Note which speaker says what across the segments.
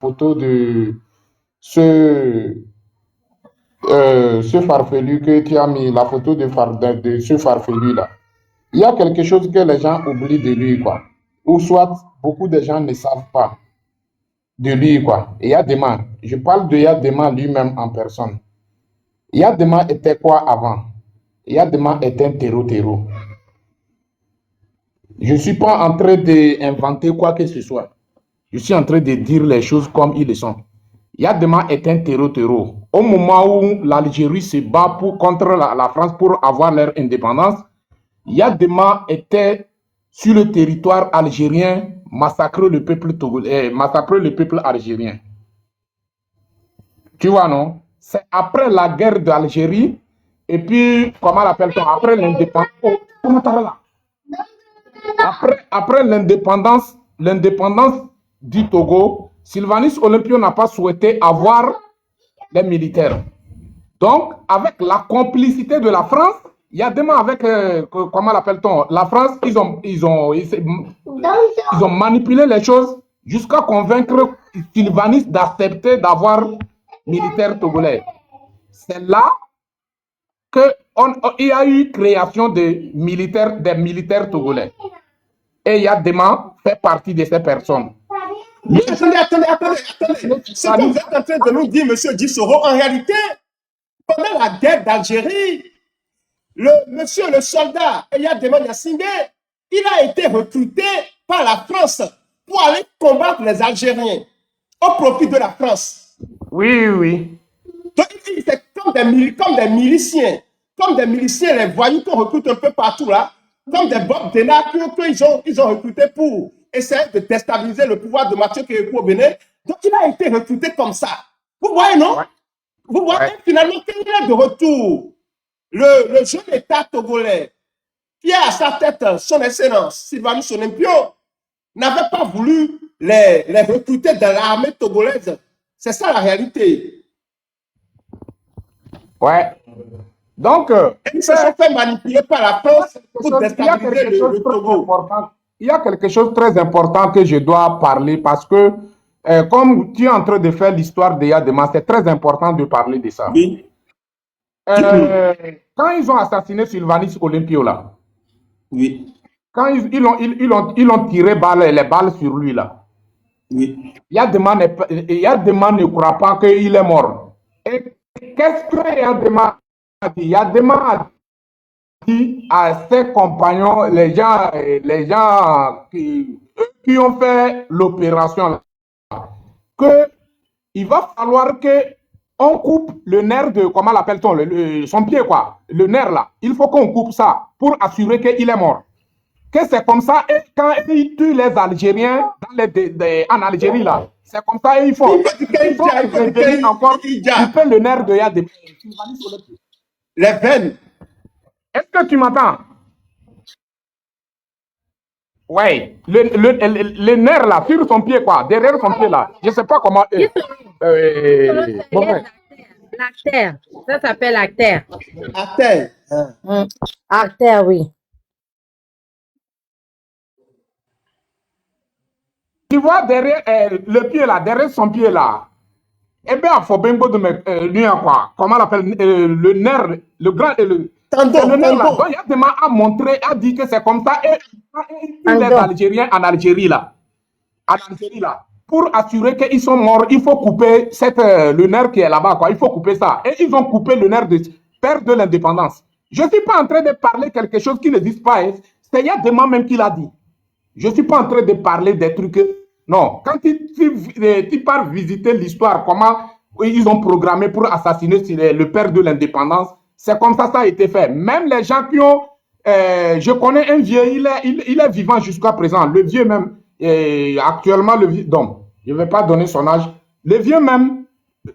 Speaker 1: photo de ce, ce farfelu que tu as mis, la photo de ce farfelu-là. Il y a quelque chose que les gens oublient de lui, quoi. Ou soit beaucoup de gens ne savent pas de lui, quoi. Et Yadema, je parle de Yadema lui-même en personne. Yadema était quoi avant? Yadema était un terreau-terreau. Je ne suis pas en train d'inventer quoi que ce soit. Je suis en train de dire les choses comme ils le sont. Yadema est un terreau-terreau. Au moment où l'Algérie se bat contre la France pour avoir leur indépendance, Yadema était sur le territoire algérien, massacrer le peuple togolais, massacrer le peuple algérien. Tu vois, non? C'est après la guerre d'Algérie, et puis, comment l'appelle-t-on? Après l'indépendance. Oh, comment t'as là? Après l'indépendance du Togo, Sylvanus Olympio n'a pas souhaité avoir les militaires. Donc, avec la complicité de la France, il y a des mains avec, comment l'appelle-t-on? La France, ils ont manipulé les choses jusqu'à convaincre Sylvanus d'accepter d'avoir militaires togolais. C'est là qu'il y a eu création des militaires togolais. Et Yadema fait partie de ces personnes.
Speaker 2: Mais attendez. Ce que vous êtes en train de nous dire, monsieur Dissoro, en réalité, pendant la guerre d'Algérie, le soldat Yadema Yassine, il a été recruté par la France pour aller combattre les Algériens au profit de la France.
Speaker 1: Oui.
Speaker 2: Donc, c'est comme des miliciens, les voyous qu'on recrute un peu partout là, comme des Bob Denard qu'ils ont recruté pour essayer de déstabiliser le pouvoir de Mathieu Kérékou au Bénin. Donc, il a été recruté comme ça. Vous voyez, non? Ouais. Vous voyez, finalement, qu'il est de retour. Le jeune État togolais, qui a à sa tête son excellence, Sylvanus Olympio, n'avait pas voulu les recruter dans l'armée togolaise. C'est ça la réalité.
Speaker 1: Ouais. Donc,
Speaker 2: ils se sont fait manipuler par la France pour déstabiliser le Togo.
Speaker 1: Il y a quelque chose de très important que je dois parler parce que, comme tu es en train de faire l'histoire de Yadema, c'est très important de parler de ça.
Speaker 2: Oui.
Speaker 1: Quand ils ont assassiné Sylvanus Olympio, là,
Speaker 2: oui.
Speaker 1: Quand ils ont tiré les balles sur lui, là,
Speaker 2: oui.
Speaker 1: Yadema ne croit pas qu'il est mort. Et qu'est-ce que Yadema a dit? Yadema a dit à ses compagnons, les gens qui ont fait l'opération, qu'il va falloir qu'on coupe le nerf de, comment l'appelle-t-on, son pied, quoi. Le nerf, là. Il faut qu'on coupe ça pour assurer qu'il est mort. Que c'est comme ça, et quand ils tuent les Algériens en Algérie, là, c'est comme ça, et ils font encore couper le nerf de Yadema.
Speaker 2: Les veines.
Speaker 1: Est-ce que tu m'entends? Oui, le nerf là, sur son pied, quoi, derrière son pied là. Je ne sais pas comment.
Speaker 3: L'artère. Ça s'appelle artère.
Speaker 2: Artère.
Speaker 3: Artère, oui.
Speaker 1: Tu vois derrière le pied là, derrière son pied là. Eh bien, il faut bien de me quoi. Comment on appelle le nerf, le grand.
Speaker 2: Tendon.
Speaker 1: Le nerf là. Donc, Yadema a montré, a dit que c'est comme ça. Et les Algériens en Algérie là. En Algérie là. Pour assurer qu'ils sont morts, il faut couper le nerf qui est là-bas, quoi. Il faut couper ça. Et ils ont coupé le nerf de père de l'indépendance. Je ne suis pas en train de parler quelque chose qui n'existe pas. Hein. C'est Yadema même qui l'a dit. Je ne suis pas en train de parler des trucs. Non. Quand tu pars visiter l'histoire, comment ils ont programmé pour assassiner le père de l'indépendance, c'est comme ça a été fait. Même les gens qui ont... je connais un vieux, il est vivant jusqu'à présent. Le vieux même, actuellement, le vieux... Donc, je ne vais pas donner son âge. Le vieux même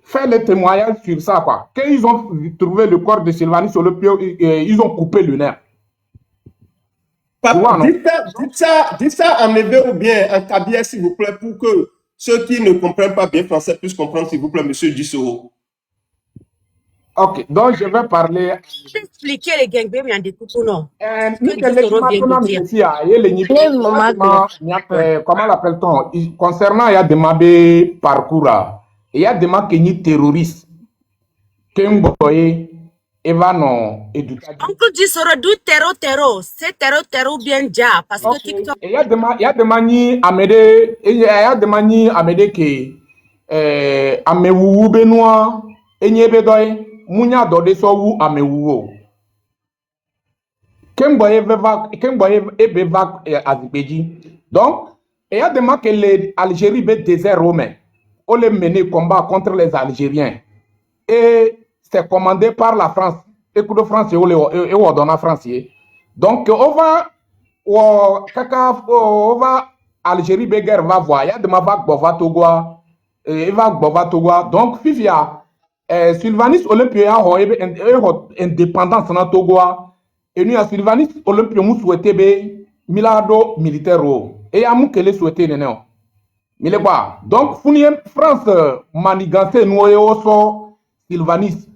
Speaker 1: fait le témoignage sur ça, quoi. Quand ils ont trouvé le corps de Sylvanus Olympio, ils ont coupé le nerf.
Speaker 2: Dites ça en hébreu ou bien en kabyle, s'il vous plaît, pour que ceux qui ne comprennent pas bien français puissent comprendre, s'il vous plaît, monsieur Dissoro.
Speaker 1: Ok, donc je vais parler.
Speaker 3: Expliquer les gangbés, mais en découpe ou non.
Speaker 1: Nous,
Speaker 3: Que Dissoro vient de dire.
Speaker 1: Comment l'appelle-t-on? Concernant, il y a des mabé parcours. Il y a des mabé qui sont terroristes. Kemboye, Evano, éducation.
Speaker 3: Oncle Dissoro, d'où terreau. C'est terreau bien déjà. Parce que TikTok.
Speaker 1: Il y a des mani amede, il y a des mani amede qui, amewu benoit, enyebe doy, munya dode so wu amewu. Kemboye ebeva azikbeji. Donc, il y a des gens que l'Algérie est désert romain. On les mener combat contre les Algériens. Et c'est commandé par la France. Écoute, France, et on donne à France. Donc, on va Algérie, Béguer va voir. Il y a des gens qui va Togo. Donc, Fifia, Sylvanis Olympia a indépendance dans Togo. Et nous, à Sylvanis Olympia, nous souhaitons milado militaire. Et il y a nous qui les souhaitons. Donc, France, manigance, nous, aussi, Sylvanis,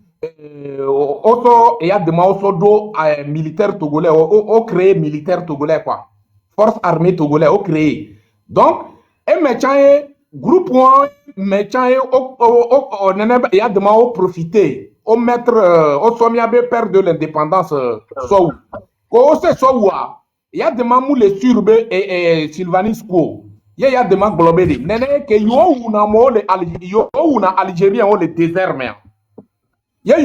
Speaker 1: aussi, il y a des gens militaires togolais, au créé militaire togolais, quoi. Force armée togolais, au créé. Donc, et médecin, groupe 1, médecin, il y a des gens profiter, au mettre, au sommet, père de l'indépendance, soit où, il y a des gens qui les surbent et Sylvanis, quoi. Il y a des gens globés. Nene que yo una Algérien ou le désert mais. Il y a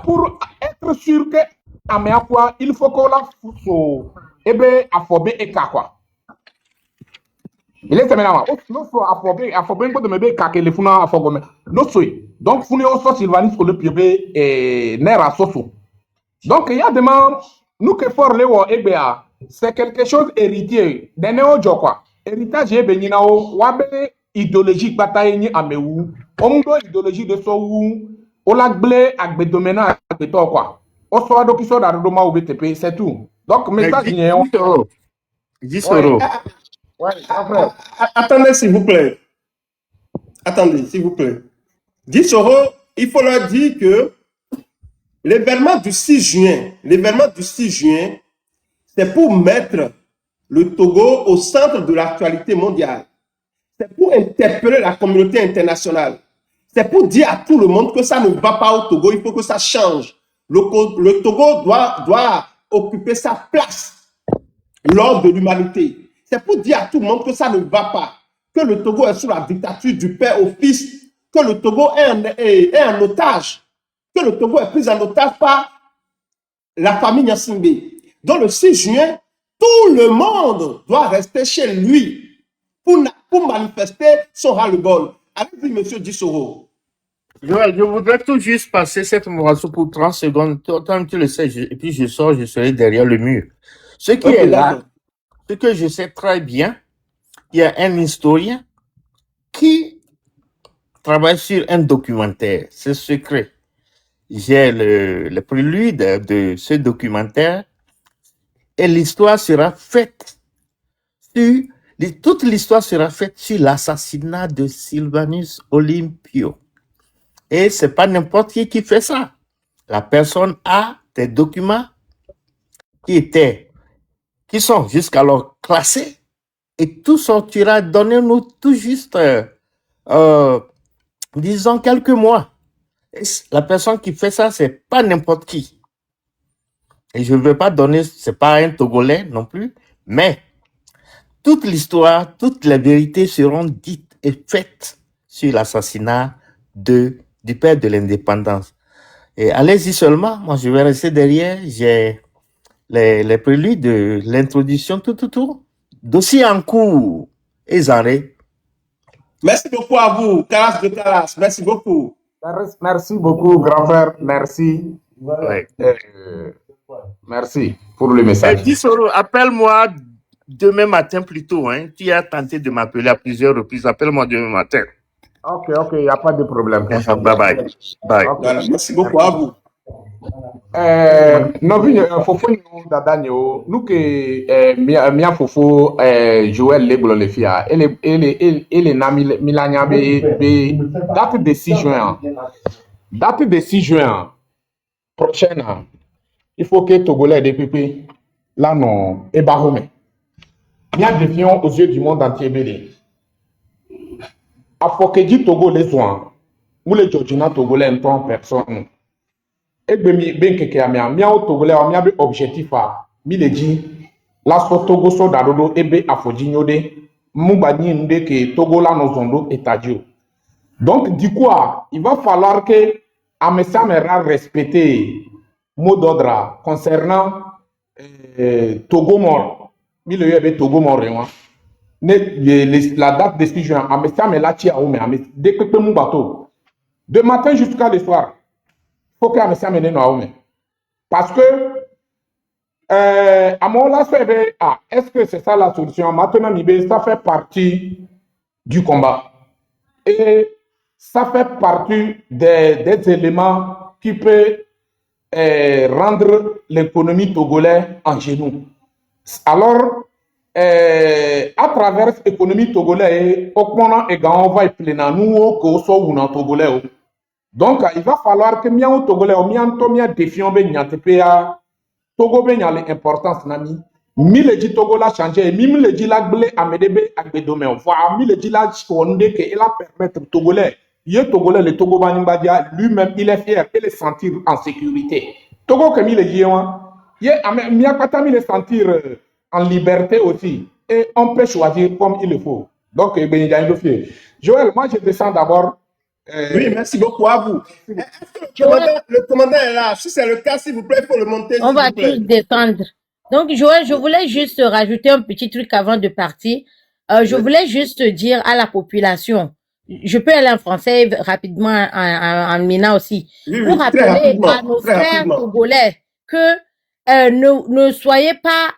Speaker 1: pour être sûr que Améakwa il faut qu'on la fousse ebe afobé et quoi. Il est maintenant no so afobé ngo de mebe ka ke le funa afogome. No so. Donc funi oso Sylvanis au le piebe et nera soso. Donc il y a des gens nous que fort le wo ebe c'est quelque chose héritier. Dene ojo quoi. Héritage est béni nao wabe idéologique bataille ni amewu omudo idéologie de so wu olagble agbedomena agbeto quoi o so ado kiso da do ma ou btp c'est tout donc message ni on
Speaker 4: Dissoro.
Speaker 1: ouais après
Speaker 2: Attendez, s'il vous plaît. Attendez, s'il vous plaît. Dissoro, il faut leur dire que l'événement du 6 juin, c'est pour mettre le Togo au centre de l'actualité mondiale. C'est pour interpeller la communauté internationale. C'est pour dire à tout le monde que ça ne va pas au Togo, il faut que ça change. Le Togo doit occuper sa place lors de l'humanité. C'est pour dire à tout le monde que ça ne va pas, que le Togo est sous la dictature du père au fils, que le Togo est un otage, que le Togo est pris en otage par la famille Nyassimbe. Donc le 6 juin, tout le monde doit rester chez lui pour manifester son ras-le-bol. Allez-y, monsieur Dissoro.
Speaker 4: Joël, je voudrais tout juste passer cette morceau pour 30 secondes. Tant que tu le sais, et puis je sors, je serai derrière le mur. Ce qui est là, ce que je sais très bien, il y a un historien qui travaille sur un documentaire. C'est secret. J'ai le prélude de ce documentaire et l'histoire sera faite sur, toute l'histoire sera faite sur l'assassinat de Sylvanus Olympio. Et c'est pas n'importe qui fait ça. La personne a des documents qui sont jusqu'alors classés et tout sortira. Donnez-nous tout juste, disons, quelques mois. Et la personne qui fait ça, c'est pas n'importe qui. Et je ne veux pas donner, c'est pas un Togolais non plus, mais toute l'histoire, toutes les vérités seront dites et faites sur l'assassinat du père de l'indépendance. Et allez-y seulement, moi je vais rester derrière, j'ai les préludes de l'introduction, tout. Dossier en cours, et arrêts.
Speaker 2: Merci beaucoup à vous, Caras de Caras, merci beaucoup.
Speaker 1: Merci beaucoup, grand frère, merci.
Speaker 4: Ouais.
Speaker 1: Merci pour le message.
Speaker 4: Dissoro, appelle-moi demain matin plus tôt. Hein. Tu as tenté de m'appeler à plusieurs reprises. Appelle-moi demain matin.
Speaker 1: Ok, il n'y a pas de problème.
Speaker 4: Bye.
Speaker 1: Okay.
Speaker 2: Voilà, merci beaucoup à vous.
Speaker 1: Fofo dadanyo nuke mia fofo Joël Leblo le fia ele na milanya be date de 6 juin Date de 6 juin prochaine, il faut que Togolais des pépés, là non, et Bahome. Il y a des défiants aux yeux du monde entier. A faut que dit Togo les soins, ou les Georgina Togolais en personne. Et bien, bien que mia au Togolais, on a un objectif à Mileji, la so Togo so dadodo, ebe afodjignode, moubani nde que Togo la nos ondo etadio. Donc, du coup, il va falloir que Amessa Mera respecte mot d'ordre concernant Togo mort. Il y avait Togo mort. La date de 6 juin, Amessa Mera tia oume, dès que mon bateau, de matin jusqu'à le soir, il faut que Amessa Mera no oume. Parce que, à mon là, est-ce que c'est ça la solution? Maintenant, ça fait partie du combat. Et ça fait partie des éléments qui peuvent rendre l'économie togolaise en genoux. Alors, à travers l'économie togolaise, on va y plein nous au togolais. Donc, il va falloir que nous togolais, nous défions Togo ben y'a l'importance nami. Mi le dit Togo la changé, mi le dit la blé amedebe agbedomé. Voilà, mi le dit la chonde que il a permettre Togolais. Yé Togolais le Togo banimbadia lui-même il est fier et le sentir en sécurité. Togo que mi le dit yé mi a pas mi le sentir en liberté aussi et on peut choisir comme il le faut. Donc ben il y a une fier. Joël, moi je descends d'abord.
Speaker 2: Oui, merci beaucoup à vous. Est-ce que le commandant est là? Si c'est le cas, s'il vous plaît, il faut le monter.
Speaker 5: On va tous descendre. Donc, Joël, je voulais juste rajouter un petit truc avant de partir. Je voulais juste dire à la population, je peux aller en français rapidement, en Mina aussi, pour rappeler à nos frères togolais que ne soyez pas,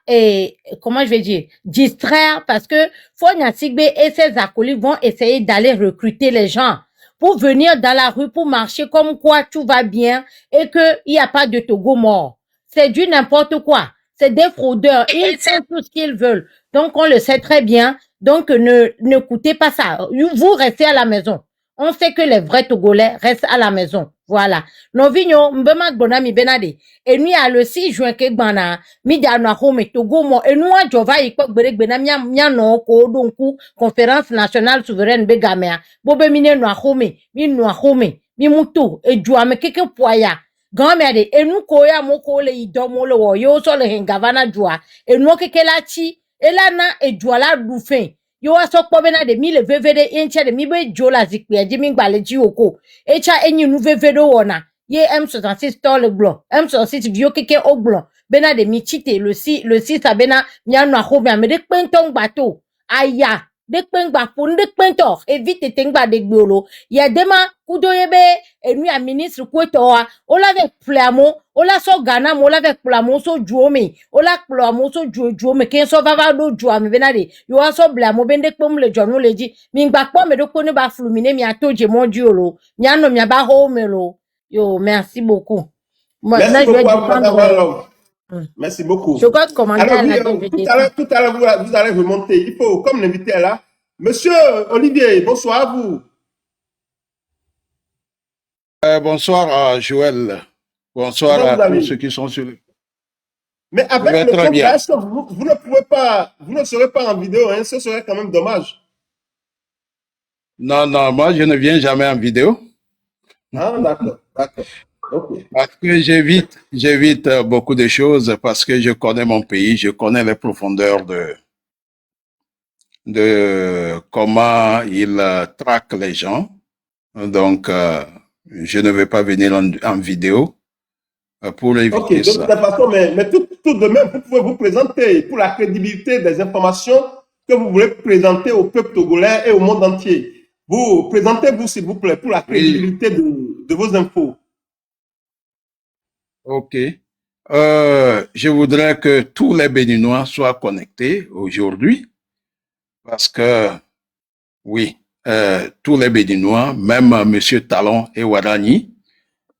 Speaker 5: comment je vais dire, distraits parce que Fonia Sigbe et ses acolytes vont essayer d'aller recruter les gens pour venir dans la rue, pour marcher comme quoi tout va bien et qu'il n'y a pas de Togo mort. C'est du n'importe quoi. C'est des fraudeurs. Ils font tout ce qu'ils veulent. Donc, on le sait très bien. Donc, n'écoutez pas ça. Vous restez à la maison. On sait que les vrais Togolais restent à la maison. Voilà. Novinho, mbema bonami benade. Et nous, à le 6 juin, que bana, midi na home Togo mo. Et nous, à Jova, ikok berek benamia, no ko, donc, conférence nationale souveraine begamea. Bobe mine no home, mi no home, mi mutu, et jouame keke poya. Gamede, et nous, koya moko le idomo le wo, yo so le hengavana joa. Et nous, keke la chi, et la na, et joa la doufin. Yo a sok pobena de mi le vevede encha de mi be jola zikpi a jimi gbale ji oko. Echa enyi nou vevedo wona. Ye M66 tol blanc. M66 vio keke o blanc. Bena de mi chite le 6 a bena nyano a hobi a me dek pentong bato. Aya. Dek peng bapun dek pentor. Evite tengba dek biolo. Ya dema kudo yebe enu a ministre kwetoa. Ola vek plamo. Ola so gana mo. Ola vek plamo so juome. Ola plamo so juome. Ken so vava do juame benade. Yo a so blamo ben dek pom le jono le di. Min bakpo me dok pone ba flumine mi ato je mon diolo. Mi ano mi aba home lo. Yo, merci beaucoup.
Speaker 2: Merci beaucoup. Merci beaucoup.
Speaker 5: Je crois que commentaire
Speaker 2: alors, tout à l'heure, vous allez remonter. Il faut, comme l'invité est là. Monsieur Olivier, bonsoir à vous.
Speaker 6: Bonsoir Joël. Bonsoir à tous ceux qui sont sur le...
Speaker 2: Mais avec le sondage, vous ne pouvez pas, vous ne serez pas en vidéo, hein, ce serait quand même dommage.
Speaker 6: Non, moi je ne viens jamais en vidéo.
Speaker 2: Ah, d'accord. Okay.
Speaker 6: Parce que j'évite beaucoup de choses parce que je connais mon pays, je connais les profondeurs de comment il traque les gens. Donc, je ne vais pas venir en vidéo pour éviter ça.
Speaker 2: De toute façon, mais tout de même, vous pouvez vous présenter pour la crédibilité des informations que vous voulez présenter au peuple togolais et au monde entier. Vous présentez-vous, s'il vous plaît, pour la crédibilité de vos infos.
Speaker 6: Ok. Je voudrais que tous les Béninois soient connectés aujourd'hui parce que, oui, tous les Béninois, même M. Talon et Wadani,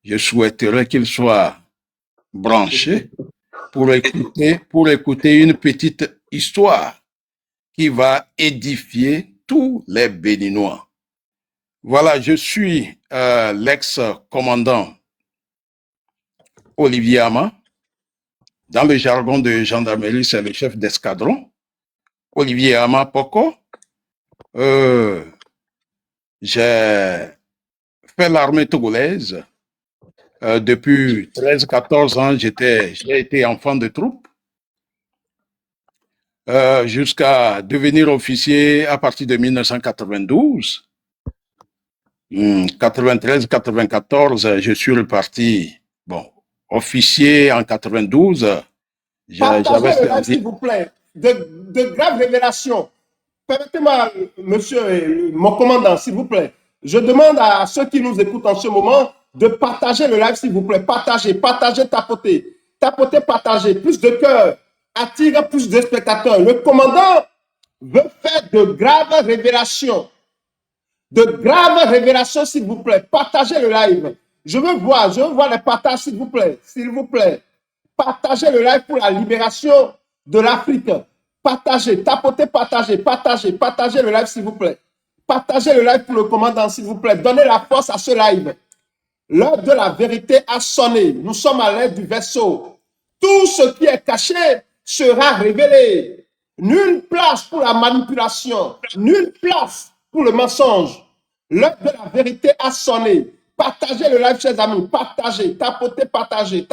Speaker 6: je souhaiterais qu'ils soient branchés pour écouter une petite histoire qui va édifier tous les Béninois. Voilà, je suis l'ex-commandant Olivier Ama. Dans le jargon de gendarmerie, c'est le chef d'escadron. Olivier Ama Poko. J'ai fait l'armée togolaise. Depuis 13-14 ans, j'ai été enfant de troupe. Jusqu'à devenir officier à partir de 1992. 93-94, je suis reparti, bon, officier en 92.
Speaker 2: Partagez le live, s'il vous plaît. De graves révélations. Permettez-moi, monsieur mon commandant, s'il vous plaît. Je demande à ceux qui nous écoutent en ce moment de partager le live, s'il vous plaît. Partagez, tapotez. Tapotez, partagez. Plus de cœur attire plus de spectateurs. Le commandant veut faire de graves révélations. De graves révélations, s'il vous plaît. Partagez le live. Je veux voir les partages, s'il vous plaît. S'il vous plaît. Partagez le live pour la libération de l'Afrique. Partagez, tapotez, partagez le live, s'il vous plaît. Partagez le live pour le commandant, s'il vous plaît. Donnez la force à ce live. L'heure de la vérité a sonné. Nous sommes à l'aide du vaisseau. Tout ce qui est caché sera révélé. Nulle place pour la manipulation. Nulle place pour le mensonge. L'heure de la vérité a sonné. Partagez le live, chers amis. Partagez, tapotez, partagez.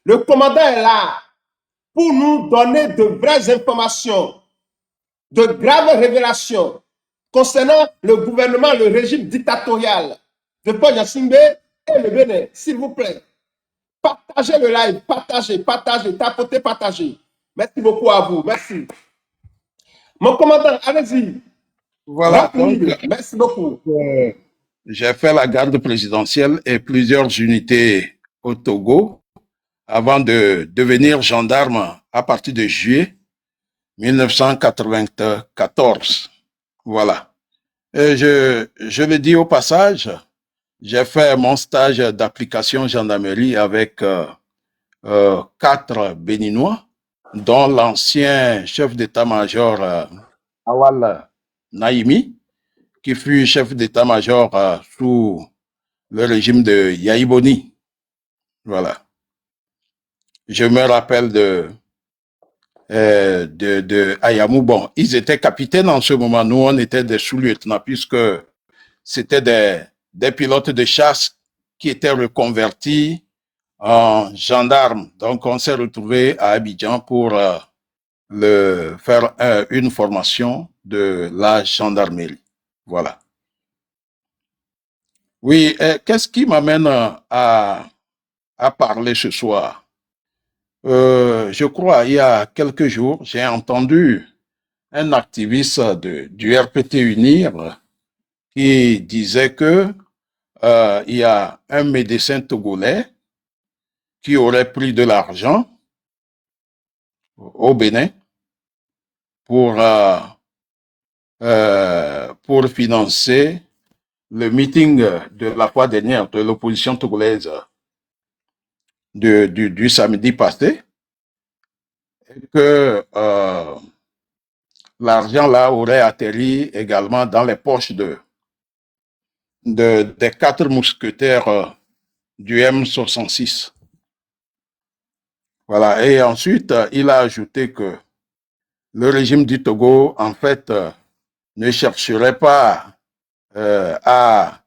Speaker 2: Le commandant est là pour nous donner de vraies informations, de graves révélations concernant le gouvernement, le régime dictatorial de Paul Yassimbe et le Bénin. S'il vous plaît, partagez le live, partagez, tapotez, partagez. Merci beaucoup à vous. Merci. Mon commandant, allez-y.
Speaker 6: Voilà, donc,
Speaker 2: merci beaucoup.
Speaker 6: J'ai fait la garde présidentielle et plusieurs unités au Togo avant de devenir gendarme à partir de juillet 1994. Voilà. Et je le dis au passage, j'ai fait mon stage d'application gendarmerie avec 4 Béninois, dont l'ancien chef d'état-major Awal Naïmi, qui fut chef d'état-major sous le régime de Yaïboni. Voilà. Je me rappelle de Ayamou. Bon, ils étaient capitaines en ce moment. Nous, on était des sous-lieutenants puisque c'était des pilotes de chasse qui étaient reconvertis en gendarmes. Donc, on s'est retrouvés à Abidjan pour faire une formation de la gendarmerie. Voilà. Oui, qu'est-ce qui m'amène à parler ce soir? Je crois, il y a quelques jours, j'ai entendu un activiste du RPT Unir qui disait que il y a un médecin togolais qui aurait pris de l'argent au Bénin pour financer le meeting de la fois dernière de l'opposition togolaise du samedi passé, et que l'argent là aurait atterri également dans les poches des 4 mousquetaires du M66. Voilà. Et ensuite, il a ajouté que le régime du Togo, en fait, ne chercherait pas à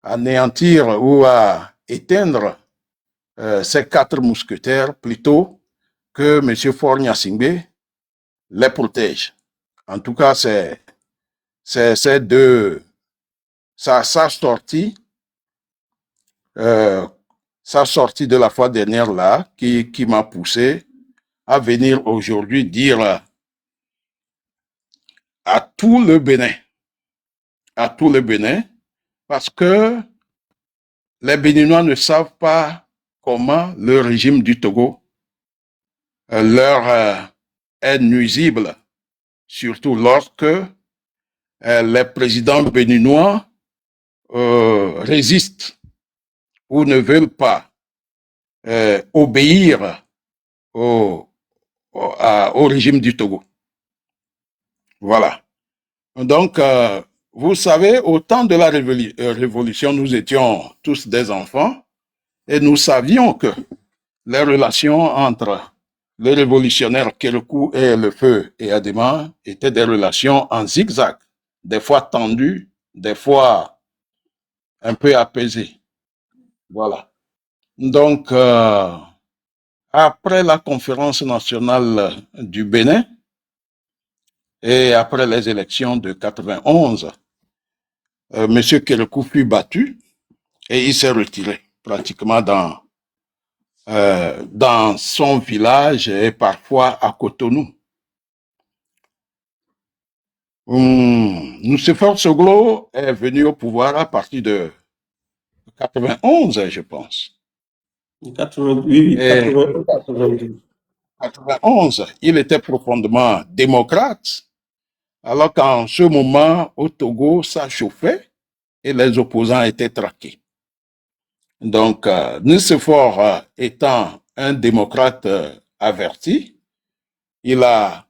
Speaker 6: anéantir ou à éteindre ces 4 mousquetaires, plutôt que M. Faure Gnassingbé les protège. En tout cas, c'est sa sortie de la fois dernière là qui m'a poussé à venir aujourd'hui dire à tout le Bénin, parce que les Béninois ne savent pas comment le régime du Togo leur est nuisible, surtout lorsque les présidents béninois résistent ou ne veulent pas obéir au régime du Togo. Voilà. Donc, vous savez, au temps de la révolution, nous étions tous des enfants et nous savions que les relations entre le révolutionnaire Kérékou et le feu et Adema étaient des relations en zigzag, des fois tendues, des fois un peu apaisées. Voilà. Donc, après la conférence nationale du Bénin et après les élections de 91, M. Kérékou fut battu et il s'est retiré pratiquement dans son village et parfois à Cotonou. Nicéphore Soglo est venu au pouvoir à partir de 91, je pense.
Speaker 2: 88, 91, 92.
Speaker 6: 91, il était profondément démocrate, alors qu'en ce moment, au Togo, ça chauffait et les opposants étaient traqués. Donc, Nicéphore étant un démocrate averti, il a,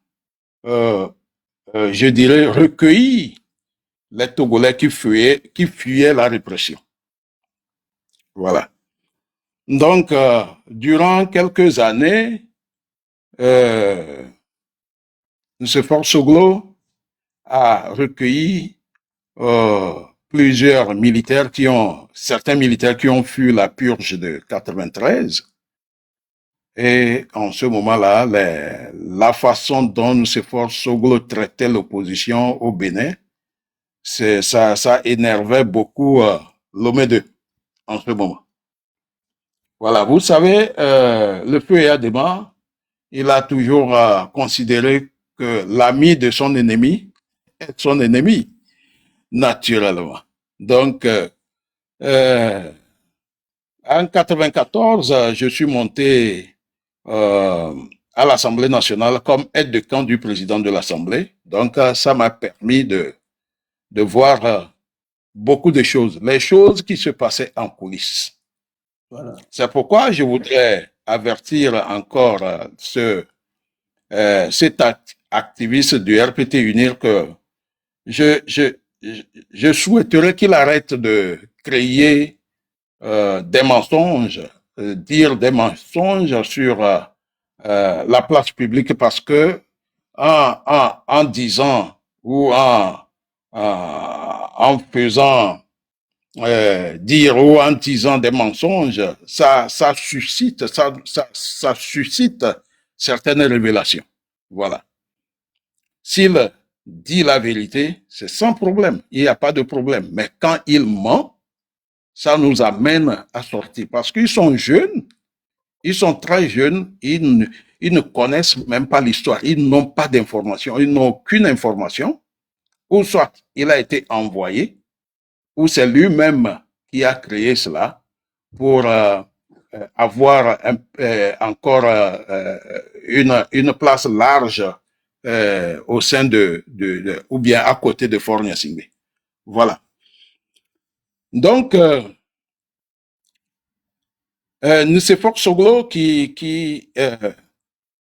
Speaker 6: je dirais, recueilli les Togolais qui fuyaient la répression. Voilà. Donc, durant quelques années, Nicéphore Soglo a recueilli plusieurs militaires certains militaires qui ont fui la purge de 93. Et en ce moment-là, la façon dont Nicéphore Soglo traitait l'opposition au Bénin, ça énervait beaucoup Lomé II en ce moment. Voilà, vous savez, le feu et Adema, il a toujours considéré que l'ami de son ennemi est son ennemi, naturellement. Donc, en 94, je suis monté à l'Assemblée nationale comme aide de camp du président de l'Assemblée. Donc, ça m'a permis de voir beaucoup de choses, les choses qui se passaient en coulisses. Voilà. C'est pourquoi je voudrais avertir encore cet activiste du RPT UNIR que je souhaiterais qu'il arrête de créer des mensonges, dire des mensonges sur la place publique parce que en disant ou en faisant dire ou en disant des mensonges, ça suscite certaines révélations. Voilà. S'il dit la vérité, c'est sans problème. Il n'y a pas de problème. Mais quand il ment, ça nous amène à sortir. Parce qu'ils sont jeunes, ils sont très jeunes, ils ne connaissent même pas l'histoire, ils n'ont pas d'information, ils n'ont aucune information. Ou soit il a été envoyé, ou c'est lui-même qui a créé cela pour avoir encore une place large au sein ou bien à côté de Fort Gnassingbé. Voilà. Donc, Nicéphore Soglo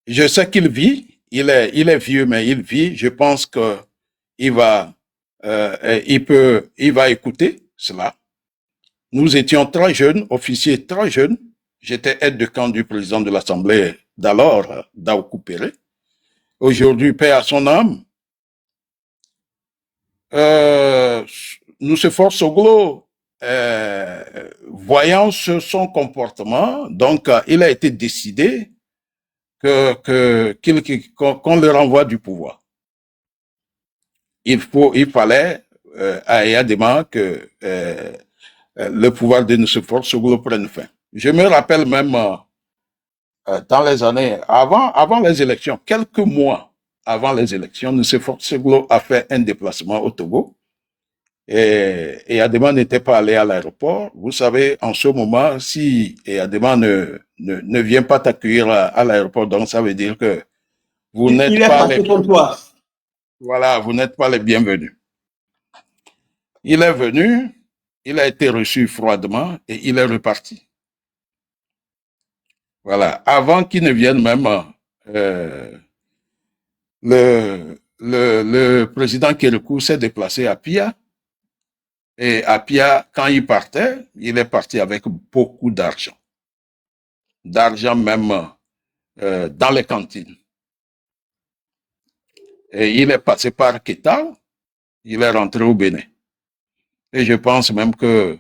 Speaker 6: je sais qu'il vit, il est vieux, mais il vit. Je pense que il va écouter cela. Nous étions très jeunes, officiers très jeunes. J'étais aide de camp du président de l'Assemblée d'alors, Daoukou Péré. Aujourd'hui, paix à son âme. Nicéphore Soglo, voyant son comportement, donc il a été décidé qu'on le renvoie du pouvoir. Il fallait à Adema que le pouvoir de Nicéphore Soglo prenne fin. Je me rappelle même dans les années avant les élections, quelques mois avant les élections, Nicéphore Soglo a fait un déplacement au Togo et Adema n'était pas allé à l'aéroport. Vous savez, en ce moment, si Adema ne vient pas t'accueillir à l'aéroport, donc ça veut dire que vous n'êtes pas voilà, vous n'êtes pas les bienvenus. Il est venu, il a été reçu froidement et il est reparti. Voilà, avant qu'il ne vienne même, le président Kérékou s'est déplacé à Pia. Et à Pia, quand il partait, il est parti avec beaucoup d'argent. D'argent même dans les cantines. Et il est passé par Ketao, il est rentré au Bénin. Et je pense même que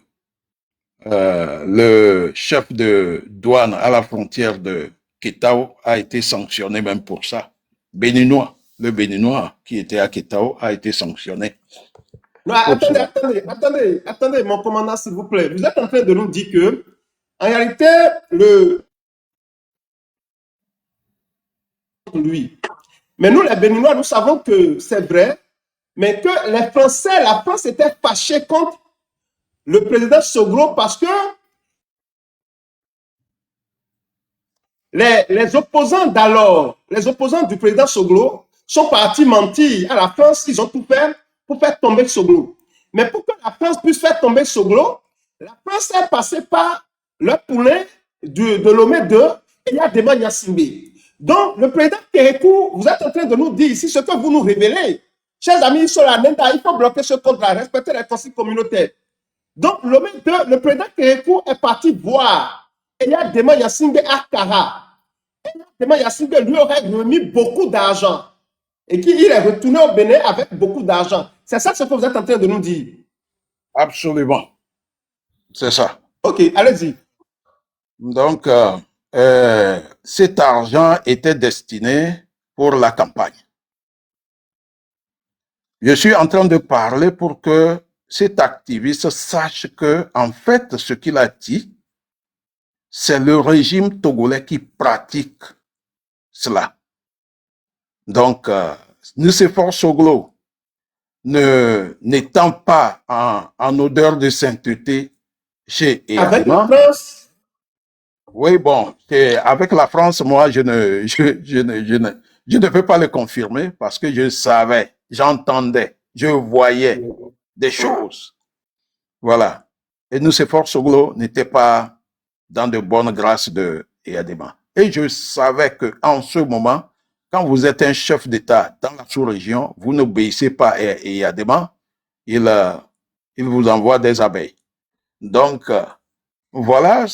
Speaker 6: le chef de douane à la frontière de Ketao a été sanctionné même pour ça. Béninois, le Béninois qui était à Ketao a été sanctionné.
Speaker 2: Non, attendez, mon commandant, s'il vous plaît. Vous êtes en train de nous dire que, en réalité, lui. Mais nous, les Béninois, nous savons que c'est vrai, mais que les Français, la France était fâchée contre le président Soglo parce que les opposants d'alors, les opposants du président Soglo, sont partis mentir à la France. Ils ont tout fait pour faire tomber Soglo. Mais pour que la France puisse faire tomber Soglo, la France est passée par le poulain de Lomé 2 et Yadema Nyassimbe. Donc, le président Kérékou, vous êtes en train de nous dire ici ce que vous nous révélez. Chers amis, sur la NENDA, il faut bloquer ce compte-là, respecter les consignes communautaires. Donc, le président Kérékou est parti voir Yadema Nyassimbe à Kara. Yadema Nyassimbe lui aurait remis beaucoup d'argent et qu'il est retourné au Bénin avec beaucoup d'argent. C'est ça ce que vous êtes en train de nous dire?
Speaker 6: Absolument. C'est ça.
Speaker 2: Ok, allez-y.
Speaker 6: Donc, cet argent était destiné pour la campagne. Je suis en train de parler pour que cet activiste sache que, en fait, ce qu'il a dit, c'est le régime togolais qui pratique cela. Donc, Nicéphore Soglo, n'étant pas en odeur de sainteté chez Eyadema.
Speaker 2: Avec la France?
Speaker 6: Oui, bon, avec la France, moi, je ne peux pas le confirmer parce que je savais, j'entendais, je voyais des choses. Voilà. Et Nicéphore Soglo n'était pas dans de bonnes grâces de Eyadema. Et je savais que en ce moment, quand vous êtes un chef d'État dans la sous-région, vous n'obéissez pas à Eyadema, il vous envoie des abeilles. Donc, voilà,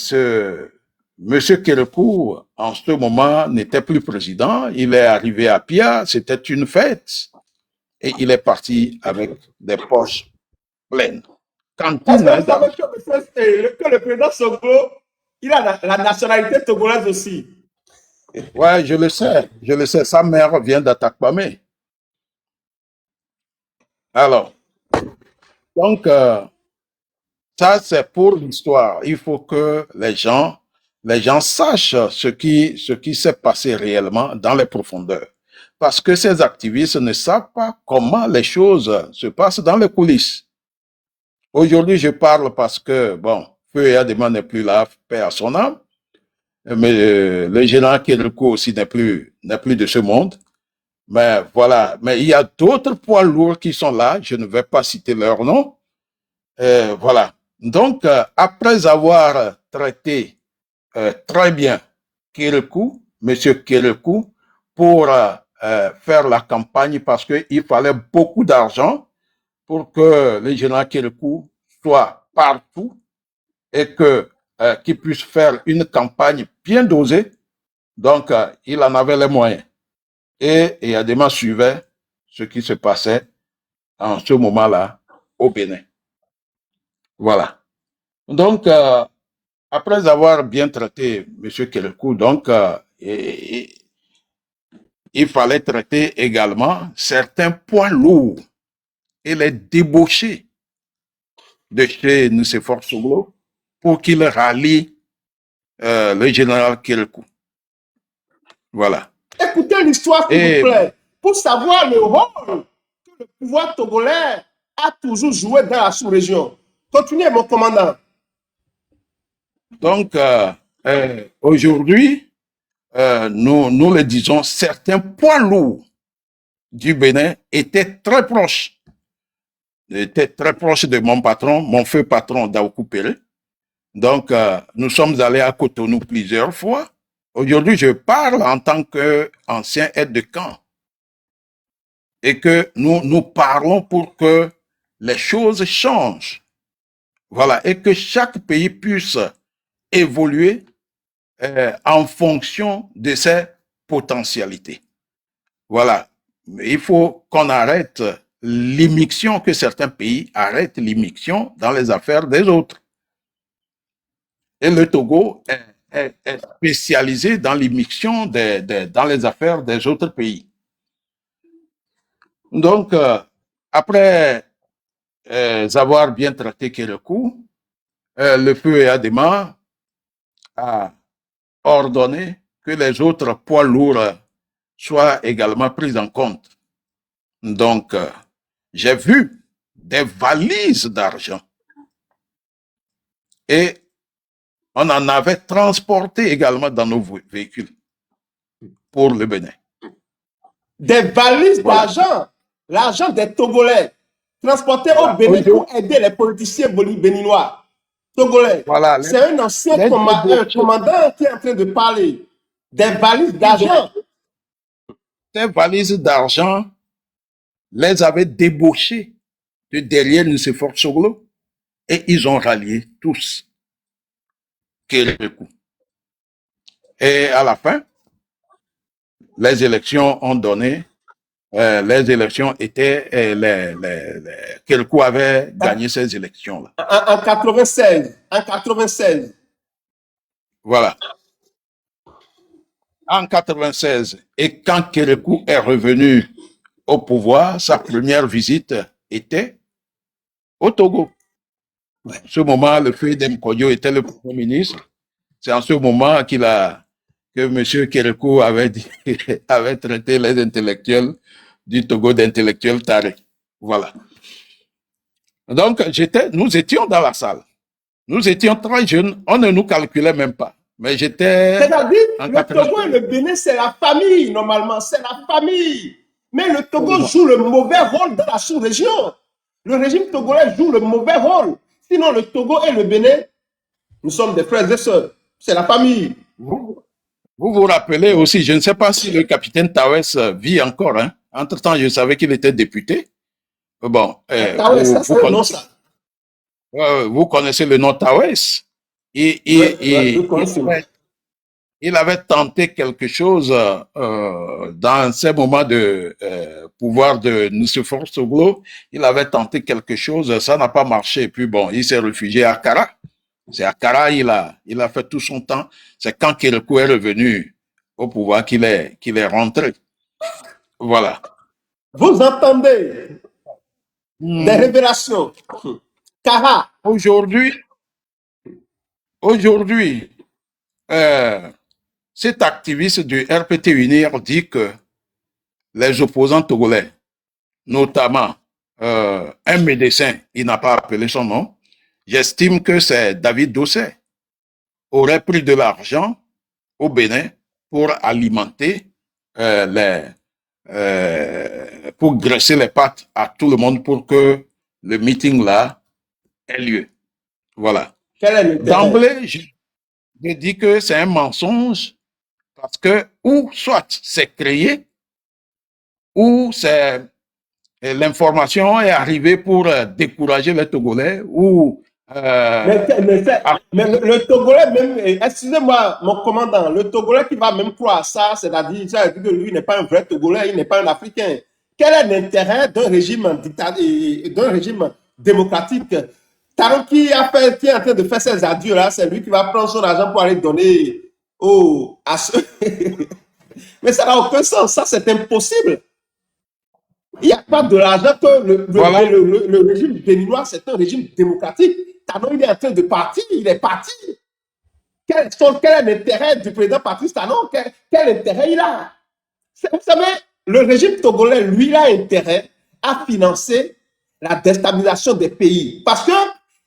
Speaker 6: Monsieur Kérékou, en ce moment, n'était plus président. Il est arrivé à Pia, c'était une fête. Et il est parti avec des poches pleines.
Speaker 2: Est-ce que vous savez que le président Soglo, il a la nationalité togolaise aussi?
Speaker 6: Ouais, je le sais. Sa mère vient d'Atakpamé. Alors, donc, ça, c'est pour l'histoire. Il faut que les gens sachent ce qui s'est passé réellement dans les profondeurs. Parce que ces activistes ne savent pas comment les choses se passent dans les coulisses. Aujourd'hui, je parle parce que, bon, Feu Eyadema n'est plus là, paix à son âme. Mais le général Kérékou aussi n'est plus de ce monde. Mais voilà. Mais il y a d'autres poids lourds qui sont là. Je ne vais pas citer leur nom. Voilà. Donc, après avoir traité très bien Kérékou, Monsieur Kérékou, pour faire la campagne parce qu'il fallait beaucoup d'argent pour que le général Kérékou soit partout et qu'il puisse faire une campagne bien dosée. Donc, il en avait les moyens. Et Eyadema suivait ce qui se passait en ce moment-là au Bénin. Voilà. Donc, après avoir bien traité M. Kérékou, donc, il fallait traiter également certains poids lourds et les débaucher de chez Nicéphore Soglo pour qu'il rallie le général Kérékou. Voilà.
Speaker 2: Écoutez l'histoire, s'il vous plaît, pour savoir le rôle que le pouvoir togolais a toujours joué dans la sous-région. Continuez, mon commandant.
Speaker 6: Donc, aujourd'hui, nous le disons, certains poids lourds du Bénin étaient très proches de mon patron, mon feu patron Daoukou Péré. Donc, nous sommes allés à Cotonou plusieurs fois. Aujourd'hui, je parle en tant qu'ancien aide de camp. et que nous parlons pour que les choses changent. Voilà, et que chaque pays puisse évoluer en fonction de ses potentialités. Voilà, mais il faut qu'on arrête l'immixtion, que certains pays arrêtent l'immixtion dans les affaires des autres. Et le Togo est spécialisé dans l'immixtion dans les affaires des autres pays. Donc, après avoir bien traité Kérékou, le feu et Adema a ordonné que les autres poids lourds soient également pris en compte. Donc, j'ai vu des valises d'argent et on en avait transporté également dans nos véhicules pour le Bénin.
Speaker 2: Des valises d'argent, l'argent des Togolais, transporté au Bénin pour aider les politiciens béninois. Togolais.
Speaker 6: Voilà,
Speaker 2: c'est un ancien commandant qui est en train de parler. Des valises d'argent.
Speaker 6: Ces valises d'argent les avaient débauchés de derrière Nicéphore Soglo et ils ont rallié tous Kérékou. Et à la fin, les élections ont donné, les élections étaient, Kérékou avait gagné ces élections-là.
Speaker 2: En 96.
Speaker 6: Voilà. En 96, et quand Kérékou est revenu au pouvoir, sa première visite était au Togo. En ce moment, le feu d'Mkodio était le Premier ministre. C'est en ce moment que M. Kérékou avait traité les intellectuels du Togo d'intellectuels tarés. Voilà. Donc, nous étions dans la salle. Nous étions très jeunes, on ne nous calculait même pas. Mais j'étais...
Speaker 2: C'est-à-dire, le Togo et le Bénin, c'est la famille, normalement, c'est la famille. Mais le Togo joue le mauvais rôle dans la sous-région. Le régime togolais joue le mauvais rôle. Sinon, le Togo et le Bénin, nous sommes des frères et sœurs. C'est la famille.
Speaker 6: Vous vous rappelez aussi, je ne sais pas si le capitaine Tawes vit encore. Hein. Entre-temps, je savais qu'il était député. Bon, vous connaissez le nom Tawes. Il avait tenté quelque chose dans ces moments de pouvoir de Nicéphore Soglo. Il avait tenté quelque chose, ça n'a pas marché. Puis bon, il s'est réfugié à Accra. C'est à Accra, il a fait tout son temps. C'est quand Kérékou est revenu au pouvoir qu'il est rentré. Voilà.
Speaker 2: Vous entendez des révélations. Kara.
Speaker 6: Aujourd'hui, cet activiste du RPT Unir dit que les opposants togolais, notamment un médecin, il n'a pas appelé son nom, j'estime que c'est David Dosset, aurait pris de l'argent au Bénin pour alimenter pour graisser les pattes à tout le monde pour que le meeting là ait lieu. Voilà. D'emblée, je dis que c'est un mensonge parce que ou soit c'est créé ou c'est l'information est arrivée pour décourager les Togolais ou
Speaker 2: mais le Togolais même, excusez-moi mon commandant, le Togolais qui va même croire ça, c'est-à-dire que lui n'est pas un vrai Togolais, il n'est pas un Africain. Quel est l'intérêt d'un régime démocratique? Taron qui est en train de faire ses adieux là, c'est lui qui va prendre son argent pour aller donner à ceux. Mais ça n'a aucun sens, ça c'est impossible. Il n'y a pas de l'argent que le régime béninois, c'est un régime démocratique. Taron, il est en train de partir, il est parti. Quel est l'intérêt du président Patrice Talon? Quel intérêt il a? Vous savez, le régime togolais, lui, il a intérêt à financer la déstabilisation des pays. Parce que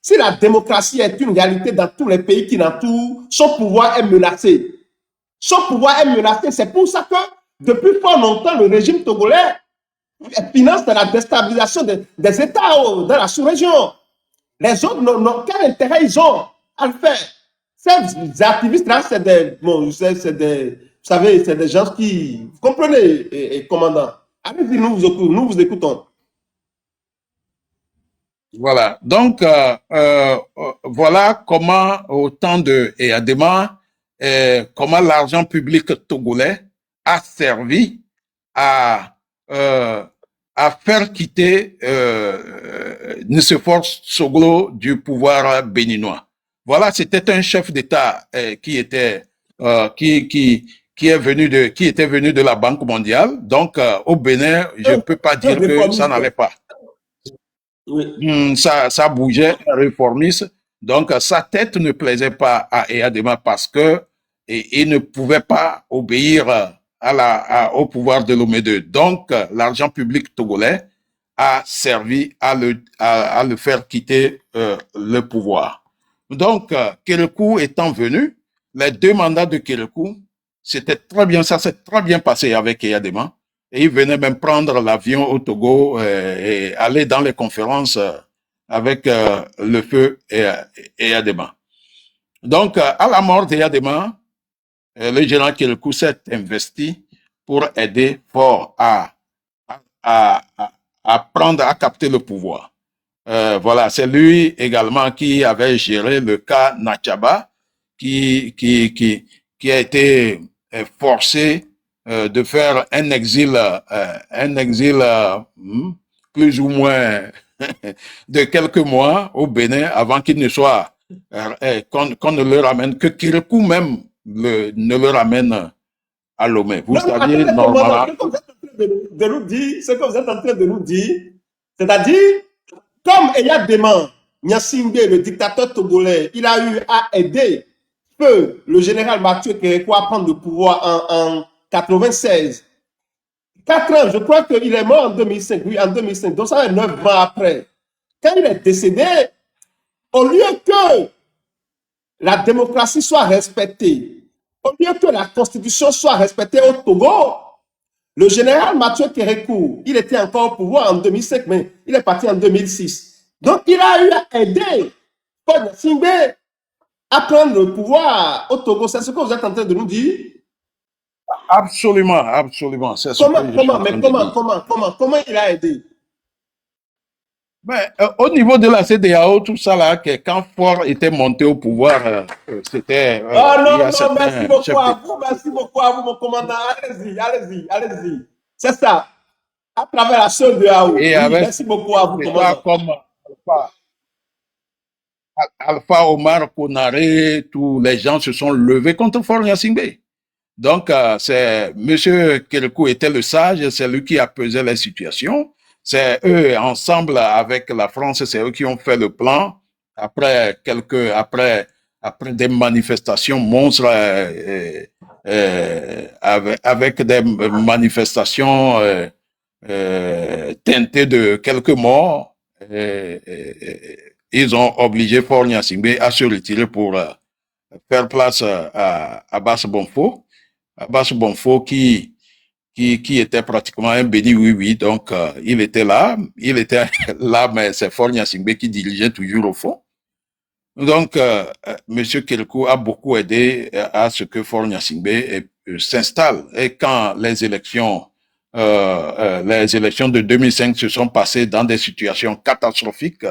Speaker 2: si la démocratie est une réalité dans tous les pays qui l'entourent, son pouvoir est menacé. Son pouvoir est menacé. C'est pour ça que, depuis fort longtemps, le régime togolais finance la déstabilisation des États dans la sous-région. Les autres, quel intérêt ils ont à le faire? Ces activistes-là, c'est des, vous savez, c'est des gens qui, vous comprenez, commandant, Allez-y, nous vous écoutons.
Speaker 6: Voilà. Donc, voilà comment, au temps de Eyadema, comment l'argent public togolais a servi à, à faire quitter Nicéphore Soglo du pouvoir béninois. Voilà, c'était un chef d'État qui était qui était venu de la Banque mondiale. Donc, au Bénin, je ne peux pas dire que ça n'allait pas.
Speaker 2: Oui.
Speaker 6: Ça bougeait, réformiste. Donc, sa tête ne plaisait pas à Eyadema parce que il ne pouvait pas obéir au pouvoir de Lomé II. Donc, l'argent public togolais a servi à le faire quitter le pouvoir. Donc, Kérékou étant venu, les 2 mandats de Kérékou, c'était très bien, ça s'est très bien passé avec Eyadema. Et il venait même prendre l'avion au Togo et aller dans les conférences avec le feu et Eyadema. Donc, à la mort d'Eyadema, le général Kérékou s'est investi pour aider Fort à capter le pouvoir. Voilà, c'est lui également qui avait géré le cas Nachaba, qui a été forcé de faire un exil plus ou moins de quelques mois au Bénin avant qu'il ne soit qu'on ne le ramène, que Kérékou même ne le ramène à Lomé. Vous saviez normalement.
Speaker 2: Ce que vous êtes en train de nous dire, c'est-à-dire, comme Eyadema Gnassingbé, le dictateur togolais, il a eu à aider peu le général Mathieu Kérékou à prendre le pouvoir en 96. 4 ans, je crois qu'il est mort en 2005. Oui, en 2005. Donc ça fait 9 ans après. Quand il est décédé, au lieu que la démocratie soit respectée, au lieu que la constitution soit respectée au Togo, le général Mathieu Kérékou, il était encore au pouvoir en 2005, mais il est parti en 2006. Donc il a eu à aider Paul Gnassingbé à prendre le pouvoir au Togo. C'est ce que vous êtes en train de nous dire?
Speaker 6: Absolument, absolument. C'est ce
Speaker 2: Comment il a aidé?
Speaker 6: Mais, au niveau de la CEDEAO, tout ça là, que quand Ford était monté au pouvoir, c'était.
Speaker 2: Merci beaucoup à vous, mon commandant. Allez-y. C'est ça. À travers la CEDEAO. Oui, merci beaucoup à vous, commandant.
Speaker 6: Comme Alpha Omar Konaré, tous les gens se sont levés contre Ford Gnassingbé. Donc, c'est Monsieur Kérékou était le sage, c'est lui qui apaisait les situations. C'est eux, ensemble avec la France, c'est eux qui ont fait le plan. Après des manifestations monstres, avec des manifestations teintées de quelques morts, ils ont obligé Fort Gnassingbé à se retirer pour faire place à Abbas Bonfo. Abbas Bonfo qui était pratiquement un béni oui, donc il était là, mais c'est Fort Gnassingbé qui dirigeait toujours au fond. Donc, Monsieur Kérékou a beaucoup aidé à ce que Fort Gnassingbé s'installe. Et quand les élections de 2005 se sont passées dans des situations catastrophiques,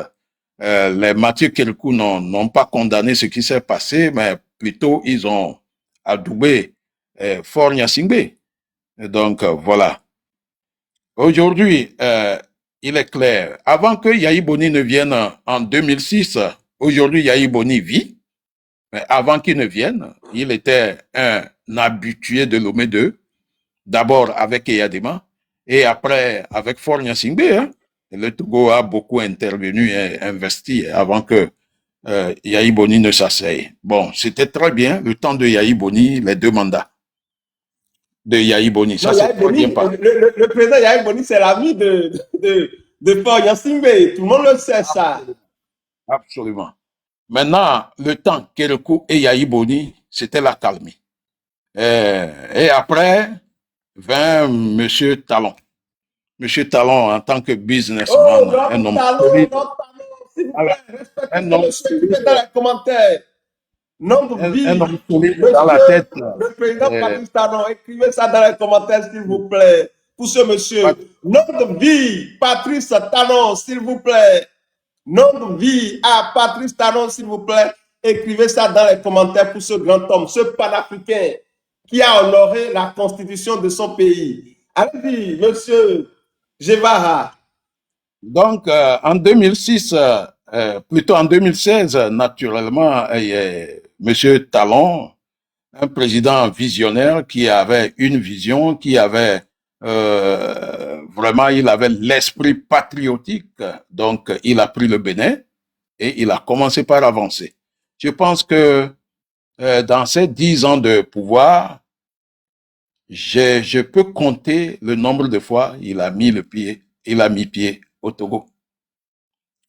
Speaker 6: les Mathieu Kérékou n'ont pas condamné ce qui s'est passé, mais plutôt ils ont adoubé Fort Gnassingbé. Donc, voilà. Aujourd'hui, il est clair. Avant que Yahi Boni ne vienne en 2006, aujourd'hui Yahi Boni vit. Mais avant qu'il ne vienne, il était un habitué de Lomé II. D'abord avec Eyadema et après avec Fort Gnassingbé. Hein. Le Togo a beaucoup intervenu et investi avant que Yahi Boni ne s'asseye. Bon, c'était très bien le temps de Yahi Boni, les 2 mandats de Yahi Boni. Ça, c'est très bien passé.
Speaker 2: Le président Yahi Boni, c'est l'ami de Fort Gnassingbé. Tout le monde le sait, ça.
Speaker 6: Absolument. Maintenant, le temps Kérékou et Yahi Boni, c'était la calmie. Et après, vint Monsieur Talon. Monsieur Talon, en tant que businessman,
Speaker 2: un homme solide. Un homme solide dans les commentaires. Nom de vie.
Speaker 6: Un homme solide dans la tête.
Speaker 2: Le président Patrice Talon, écrivez ça dans les commentaires, s'il vous plaît. pour ce monsieur. Nom de vie, Patrice Talon, s'il vous plaît. Nom de vie à Patrice Talon, s'il vous plaît. Écrivez ça dans les commentaires pour ce grand homme, ce panafricain qui a honoré la constitution de son pays. Allez-y, monsieur Jevara.
Speaker 6: Donc, en 2006, plutôt en 2016, naturellement, Monsieur Talon, un président visionnaire qui avait une vision, qui avait vraiment, il avait l'esprit patriotique. Donc, il a pris le Bénin et il a commencé par avancer. Je pense que dans ces 10 ans de pouvoir, je peux compter le nombre de fois il a mis pied au Togo.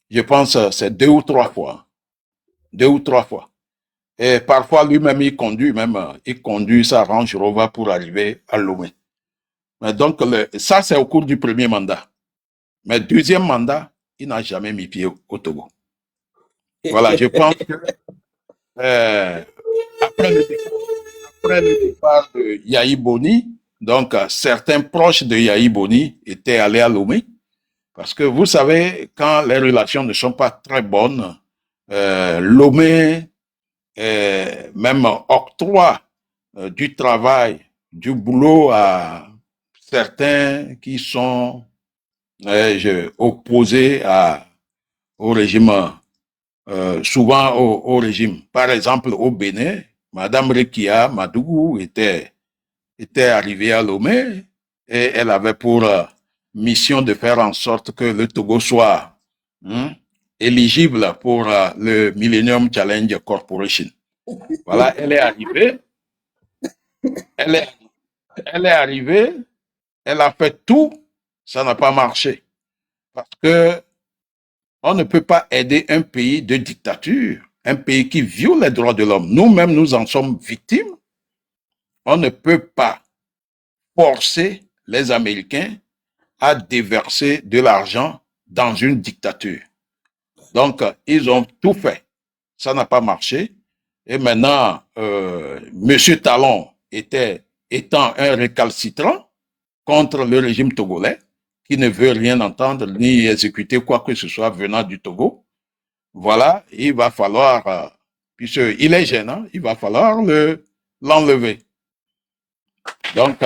Speaker 6: Je pense que c'est 2 ou 3 fois. 2 ou 3 fois. Et parfois, lui-même, il conduit sa Range Rover pour arriver à Lomé. Mais donc, ça, c'est au cours du premier mandat. Mais deuxième mandat, il n'a jamais mis pied au Togo. Voilà, je pense que après le départ de Yahi Boni, donc certains proches de Yahi Boni étaient allés à Lomé. Parce que vous savez, quand les relations ne sont pas très bonnes, Lomé même octroie du travail, du boulot à certains qui sont opposés au régime, souvent au régime. Par exemple, au Bénin, Madame Rekia Madougou était arrivée à Lomé et elle avait pour mission de faire en sorte que le Togo soit éligible pour le Millennium Challenge Corporation. Voilà, elle est arrivée. Elle est arrivée. Elle a fait tout. Ça n'a pas marché. Parce que on ne peut pas aider un pays de dictature, un pays qui viole les droits de l'homme. Nous-mêmes, nous en sommes victimes. On ne peut pas forcer les Américains à déverser de l'argent dans une dictature. Donc, ils ont tout fait. Ça n'a pas marché. Et maintenant, Monsieur Talon étant un récalcitrant contre le régime togolais, qui ne veut rien entendre ni exécuter quoi que ce soit venant du Togo. Voilà, il va falloir, puisqu'il est gênant, il va falloir l'enlever. Donc,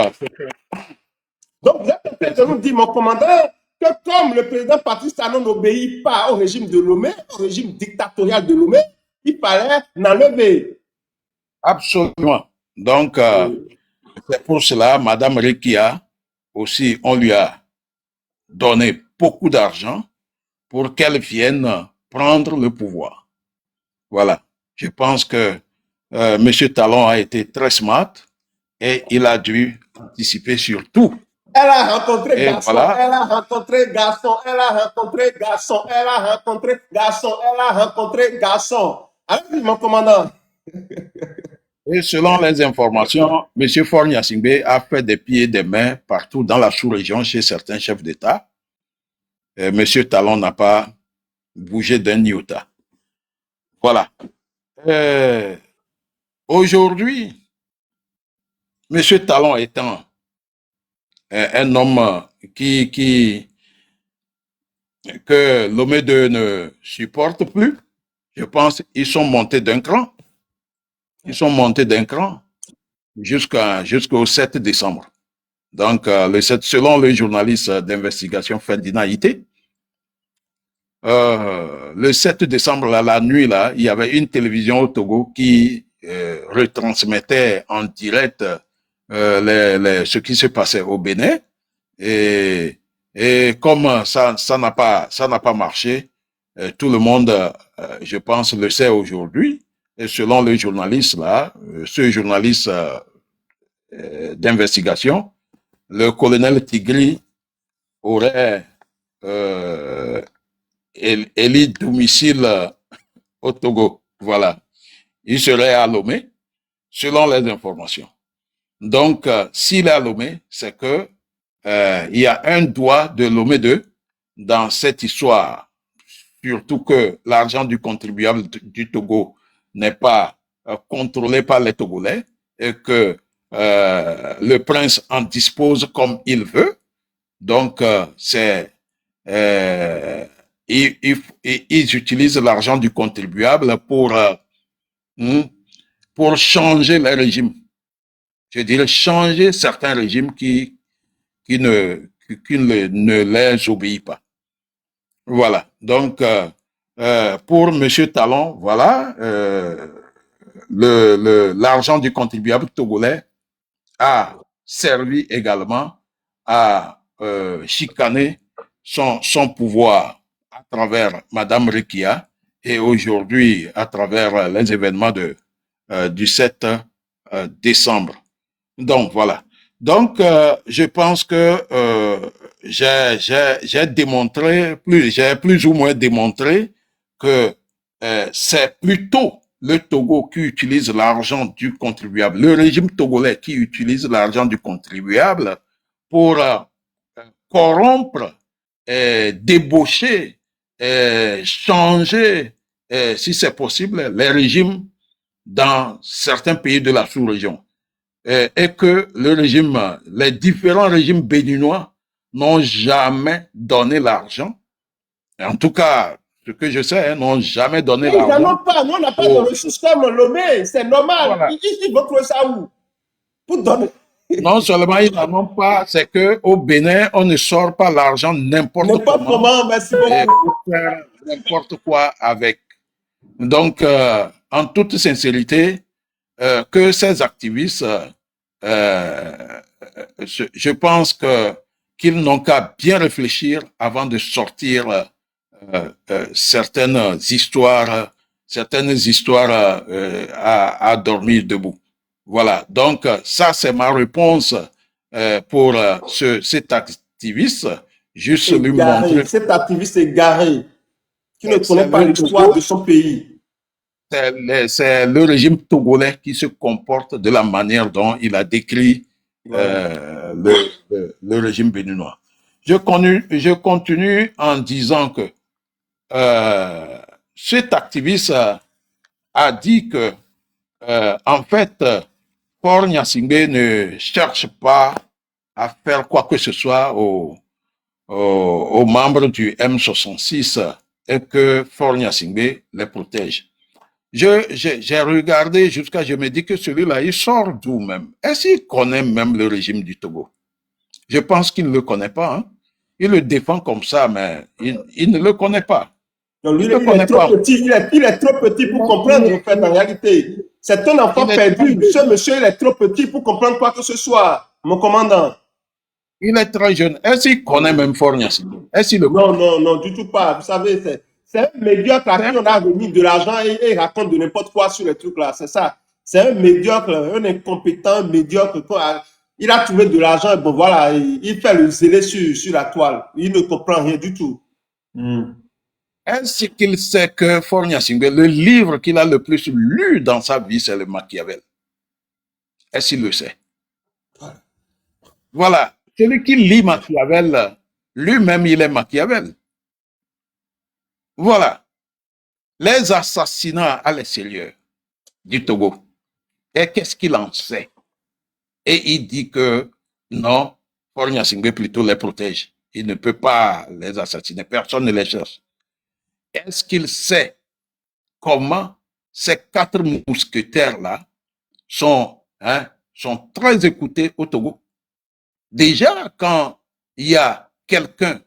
Speaker 2: vous êtes en train de nous dire, mon commandant, que comme le président Patrice Talon n'obéit pas au régime de Lomé, au régime dictatorial de Lomé, il fallait l'enlever.
Speaker 6: Absolument. Donc, c'est pour cela, Madame Rekia, aussi, on lui a donné beaucoup d'argent pour qu'elle vienne prendre le pouvoir. Voilà. Je pense que Monsieur Talon a été très smart et il a dû anticiper sur tout.
Speaker 2: Elle a rencontré garçon,
Speaker 6: voilà.
Speaker 2: Elle a rencontré garçon, elle a rencontré garçon, elle a rencontré garçon, elle a rencontré garçon. Allez, mon commandant.
Speaker 6: Et selon les informations, M. Faure Gnassingbé a fait des pieds et des mains partout dans la sous-région chez certains chefs d'État. M. Talon n'a pas bougé d'un iota. Voilà. Aujourd'hui, M. Talon étant un homme que Lomé 2 ne supporte plus, je pense qu'ils sont montés d'un cran. Ils sont montés d'un cran jusqu'au 7 décembre. Donc, selon le journaliste d'investigation Ferdinand Ité, le 7 décembre, la nuit, là, il y avait une télévision au Togo qui retransmettait en direct ce qui se passait au Bénin. Et comme ça n'a pas marché, tout le monde, je pense, le sait aujourd'hui. Et selon le journaliste là, ce journaliste d'investigation, le colonel Tigri aurait élu domicile au Togo. Voilà. Il serait à Lomé, selon les informations. Donc, s'il est à Lomé, c'est que il y a un doigt de Lomé 2 dans cette histoire. Surtout que l'argent du contribuable du Togo n'est pas contrôlé par les Togolais et que le prince en dispose comme il veut. Donc, ils utilisent l'argent du contribuable pour changer les régimes. Je dirais changer certains régimes qui ne les obéissent pas. Voilà. Donc, pour Monsieur Talon, voilà, l'argent du contribuable togolais a servi également à chicaner son pouvoir à travers Madame Rekia et aujourd'hui à travers les événements du 7 décembre. Donc voilà. Donc je pense que j'ai démontré, j'ai plus ou moins démontré que c'est plutôt le Togo qui utilise l'argent du contribuable, le régime togolais qui utilise l'argent du contribuable pour corrompre, débaucher, changer, si c'est possible, les régimes dans certains pays de la sous-région. Et que le régime, les différents régimes béninois n'ont jamais donné l'argent. En tout cas, ce que je sais, n'ont jamais donné l'argent.
Speaker 2: Ils n'en ont pas. Nous, on n'a pas de ressources comme Lomé. C'est normal. Voilà. Ils vont trouver ça où? Pour donner.
Speaker 6: Non seulement ils n'en ont pas, c'est qu'au Bénin, on ne sort pas l'argent n'importe comment.
Speaker 2: Merci beaucoup.
Speaker 6: Pour faire n'importe quoi avec. Donc, en toute sincérité, que ces activistes, je pense qu'ils n'ont qu'à bien réfléchir avant de sortir certaines histoires à dormir debout. Voilà. Donc, ça, c'est ma réponse pour cet activiste. Juste lui montrer.
Speaker 2: Cet activiste est garé, qui ne connaît pas l'histoire de son pays.
Speaker 6: C'est le régime togolais qui se comporte de la manière dont il a décrit le régime béninois. Je continue en disant que cet activiste a dit que, en fait, Faure Gnassingbé ne cherche pas à faire quoi que ce soit aux membres du M66 et que Faure Gnassingbé les protège. J'ai regardé jusqu'à, je me dis que celui-là, il sort d'où même? Est-ce qu'il connaît même le régime du Togo? Je pense qu'il ne le connaît pas. Hein? Il le défend comme ça, mais il ne le connaît pas.
Speaker 2: Donc lui, il est trop petit pour comprendre, en fait, en réalité. C'est un enfant perdu. Ce monsieur, il est trop petit pour comprendre quoi que ce soit, mon commandant.
Speaker 6: Il est très jeune. Est-ce qu'il connaît même Faure Gnassingbé? Est-ce qu'il le connaît?
Speaker 2: Non, du tout pas. Vous savez, c'est un médiocre à qui on a remis de l'argent et il raconte de n'importe quoi sur les trucs là. C'est ça. C'est un médiocre, un incompétent, un médiocre. Il a trouvé de l'argent, bon voilà, il fait le zélé sur la toile. Il ne comprend rien du tout.
Speaker 6: Est-ce qu'il sait que Faure Gnassingbé, le livre qu'il a le plus lu dans sa vie, c'est le Machiavel? Est-ce qu'il le sait? Voilà. Celui qui lit Machiavel, lui-même, il est Machiavel. Voilà. Les assassinats à l'extérieur du Togo. Et qu'est-ce qu'il en sait? Et il dit que non, Faure Gnassingbé plutôt les protège. Il ne peut pas les assassiner. Personne ne les cherche. Est-ce qu'il sait comment ces 4 mousquetaires-là sont très écoutés au Togo? Déjà, quand il y a quelqu'un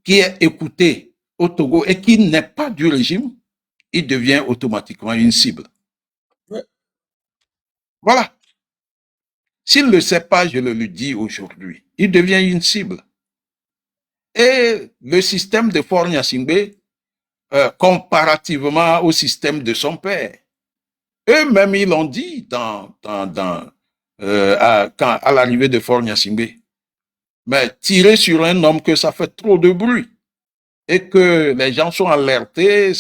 Speaker 6: qui est écouté au Togo et qui n'est pas du régime, il devient automatiquement une cible.
Speaker 2: Ouais.
Speaker 6: Voilà. S'il ne le sait pas, je le lui dis aujourd'hui, il devient une cible. Et le système de Faure Gnassingbé, comparativement au système de son père, eux-mêmes, ils l'ont dit à l'arrivée de Faure Gnassingbé. Mais tirer sur un homme que ça fait trop de bruit et que les gens sont alertés,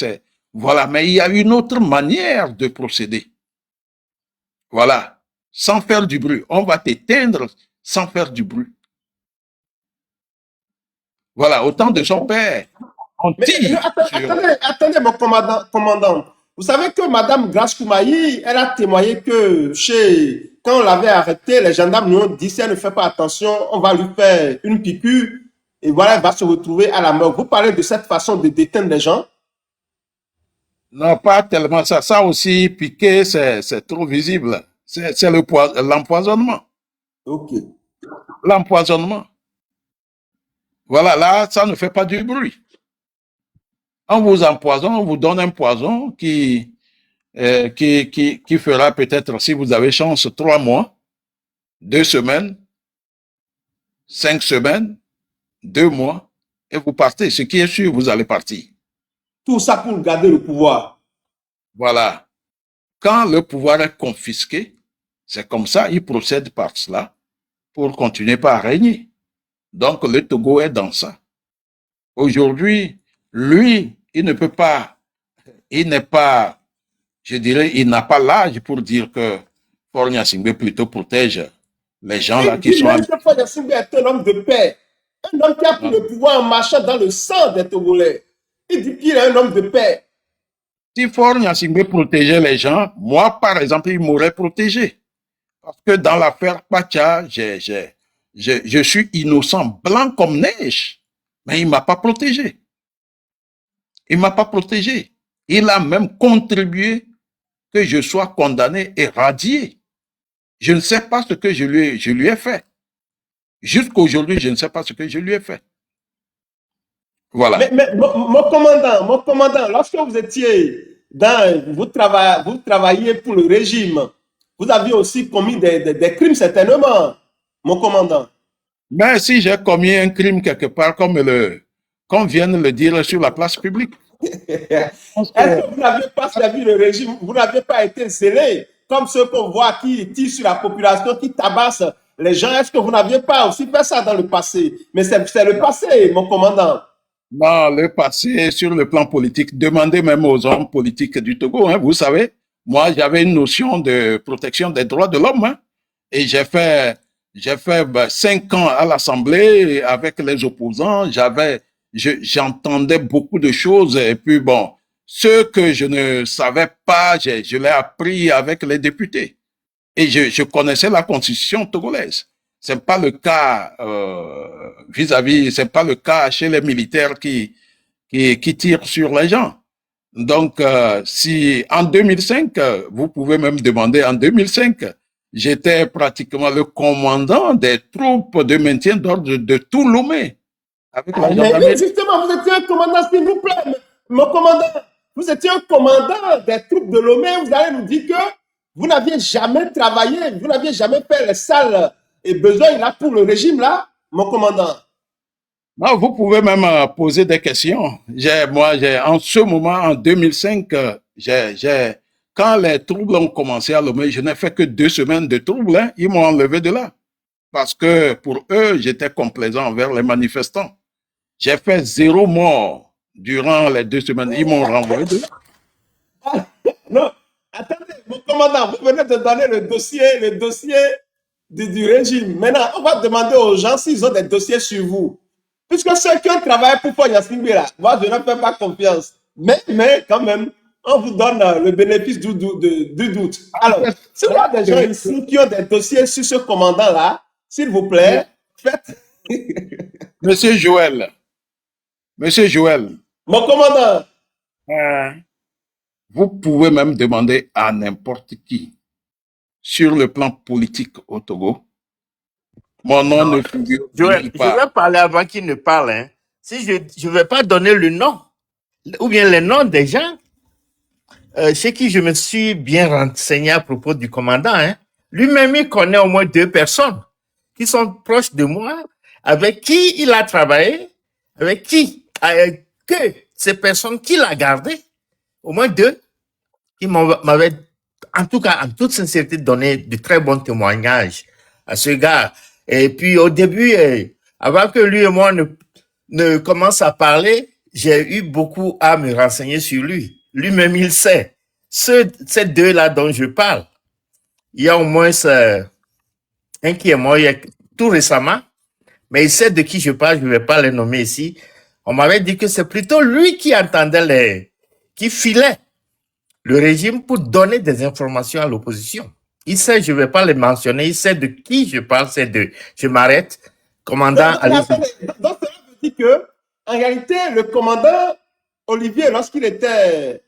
Speaker 6: voilà. Mais il y a une autre manière de procéder. Voilà. Sans faire du bruit. On va t'éteindre sans faire du bruit. Voilà. Au temps de son père, on tire.
Speaker 2: Attendez, mon commandant. Vous savez que Madame Grace Koumaï, elle a témoigné que quand on l'avait arrêté, les gendarmes nous ont dit, si elle ne fait pas attention, on va lui faire une piqûre et voilà, elle va se retrouver à la mort. Vous parlez de cette façon de déteindre les gens?
Speaker 6: Non, pas tellement ça. Ça aussi, piquer, c'est trop visible. C'est l'empoisonnement.
Speaker 2: Ok.
Speaker 6: L'empoisonnement. Voilà, là, ça ne fait pas du bruit. On vous empoisonne, on vous donne un poison qui fera peut-être, si vous avez chance, 3 mois, 2 semaines, 5 semaines, 2 mois, et vous partez. Ce qui est sûr, vous allez partir.
Speaker 2: Tout ça pour garder le pouvoir.
Speaker 6: Voilà. Quand le pouvoir est confisqué, c'est comme ça, il procède par cela pour continuer par régner. Donc, le Togo est dans ça. Aujourd'hui, lui, il ne peut pas, il n'est pas, je dirais, il n'a pas l'âge pour dire que Faure Gnassingbé plutôt protège les gens là qui sont...
Speaker 2: Faure Gnassingbé est un homme de paix, un homme qui a pris le pouvoir en marchant dans le sang des Togolais. Il dit qu'il est un homme de paix.
Speaker 6: Si Faure Gnassingbé protégeait les gens, moi, par exemple, il m'aurait protégé. Parce que dans l'affaire Pacha, je suis innocent, blanc comme neige. Mais il ne m'a pas protégé. Il ne m'a pas protégé. Il a même contribué que je sois condamné et radié. Je ne sais pas ce que je lui ai fait. Jusqu'aujourd'hui, je ne sais pas ce que je lui ai fait. Voilà.
Speaker 2: Mais mon commandant, lorsque vous étiez vous travailliez pour le régime, vous aviez aussi commis des crimes certainement, mon commandant.
Speaker 6: Mais si j'ai commis un crime quelque part, comme vient de le dire sur la place publique.
Speaker 2: Est-ce que vous n'avez pas servi le régime, vous n'avez pas été zélé, comme ceux qu'on voit qui tirent sur la population, qui tabassent les gens? Est-ce que vous n'aviez pas aussi fait ça dans le passé? Mais c'est le passé, mon commandant.
Speaker 6: Non, le passé, sur le plan politique, demandez même aux hommes politiques du Togo, hein, vous savez, moi j'avais une notion de protection des droits de l'homme, hein, et j'ai fait 5 ans à l'Assemblée avec les opposants, j'entendais beaucoup de choses, et puis bon, ce que je ne savais pas, je l'ai appris avec les députés, et je connaissais la constitution togolaise. C'est pas le cas c'est pas le cas chez les militaires qui tirent sur les gens. Donc, si en 2005, vous pouvez même demander, en 2005, j'étais pratiquement le commandant des troupes de maintien d'ordre de tout Lomé.
Speaker 2: Mais justement, vous étiez un commandant, s'il vous plaît, mon commandant, vous étiez un commandant des troupes de Lomé, vous allez nous dire que vous n'aviez jamais travaillé, vous n'aviez jamais fait les sales et besoin là pour le régime là, mon commandant.
Speaker 6: Non, vous pouvez même poser des questions. En ce moment, en 2005, quand les troubles ont commencé à Lomé, je n'ai fait que 2 semaines de troubles, hein, ils m'ont enlevé de là. Parce que pour eux, j'étais complaisant envers les manifestants. J'ai fait 0 mort durant les 2 semaines. Ils m'ont renvoyé de là.
Speaker 2: Non, attendez, mon commandant, vous venez de donner le dossier du régime. Maintenant, on va demander aux gens s'ils ont des dossiers sur vous. Puisque ceux qui ont travaillé pour Faure Gnassingbé là, moi je ne fais pas confiance. Mais quand même, on vous donne le bénéfice du doute. Alors, si vous avez des gens ici qui ont des dossiers sur ce commandant là, s'il vous plaît, faites.
Speaker 6: Monsieur Joël.
Speaker 2: Mon commandant.
Speaker 6: Vous pouvez même demander à n'importe qui sur le plan politique au Togo. Mon nom ne figure pas.
Speaker 4: Je vais parler avant qu'il ne parle. Hein. Si je ne vais pas donner le nom, ou bien les noms des gens, chez qui je me suis bien renseigné à propos du commandant. Hein. Lui-même, il connaît au moins 2 personnes qui sont proches de moi, avec qui il a travaillé, avec qui, que ces personnes qu'il a gardées, au moins 2, qui m'avaient, en tout cas, en toute sincérité, donné de très bons témoignages à ce gars. Et puis, au début, avant que lui et moi ne commence à parler, j'ai eu beaucoup à me renseigner sur lui. Lui-même, il sait. Ces 2-là dont je parle, il y a au moins un qui est mort tout récemment, mais il sait de qui je parle, je ne vais pas les nommer ici. On m'avait dit que c'est plutôt lui qui entendait qui filait le régime pour donner des informations à l'opposition. Il sait, je ne vais pas les mentionner, il sait de qui je parle, c'est de... Je m'arrête. Commandant, allez-y.
Speaker 2: Donc, cela veut dire que, en réalité, le commandant Olivier, lorsqu'il était,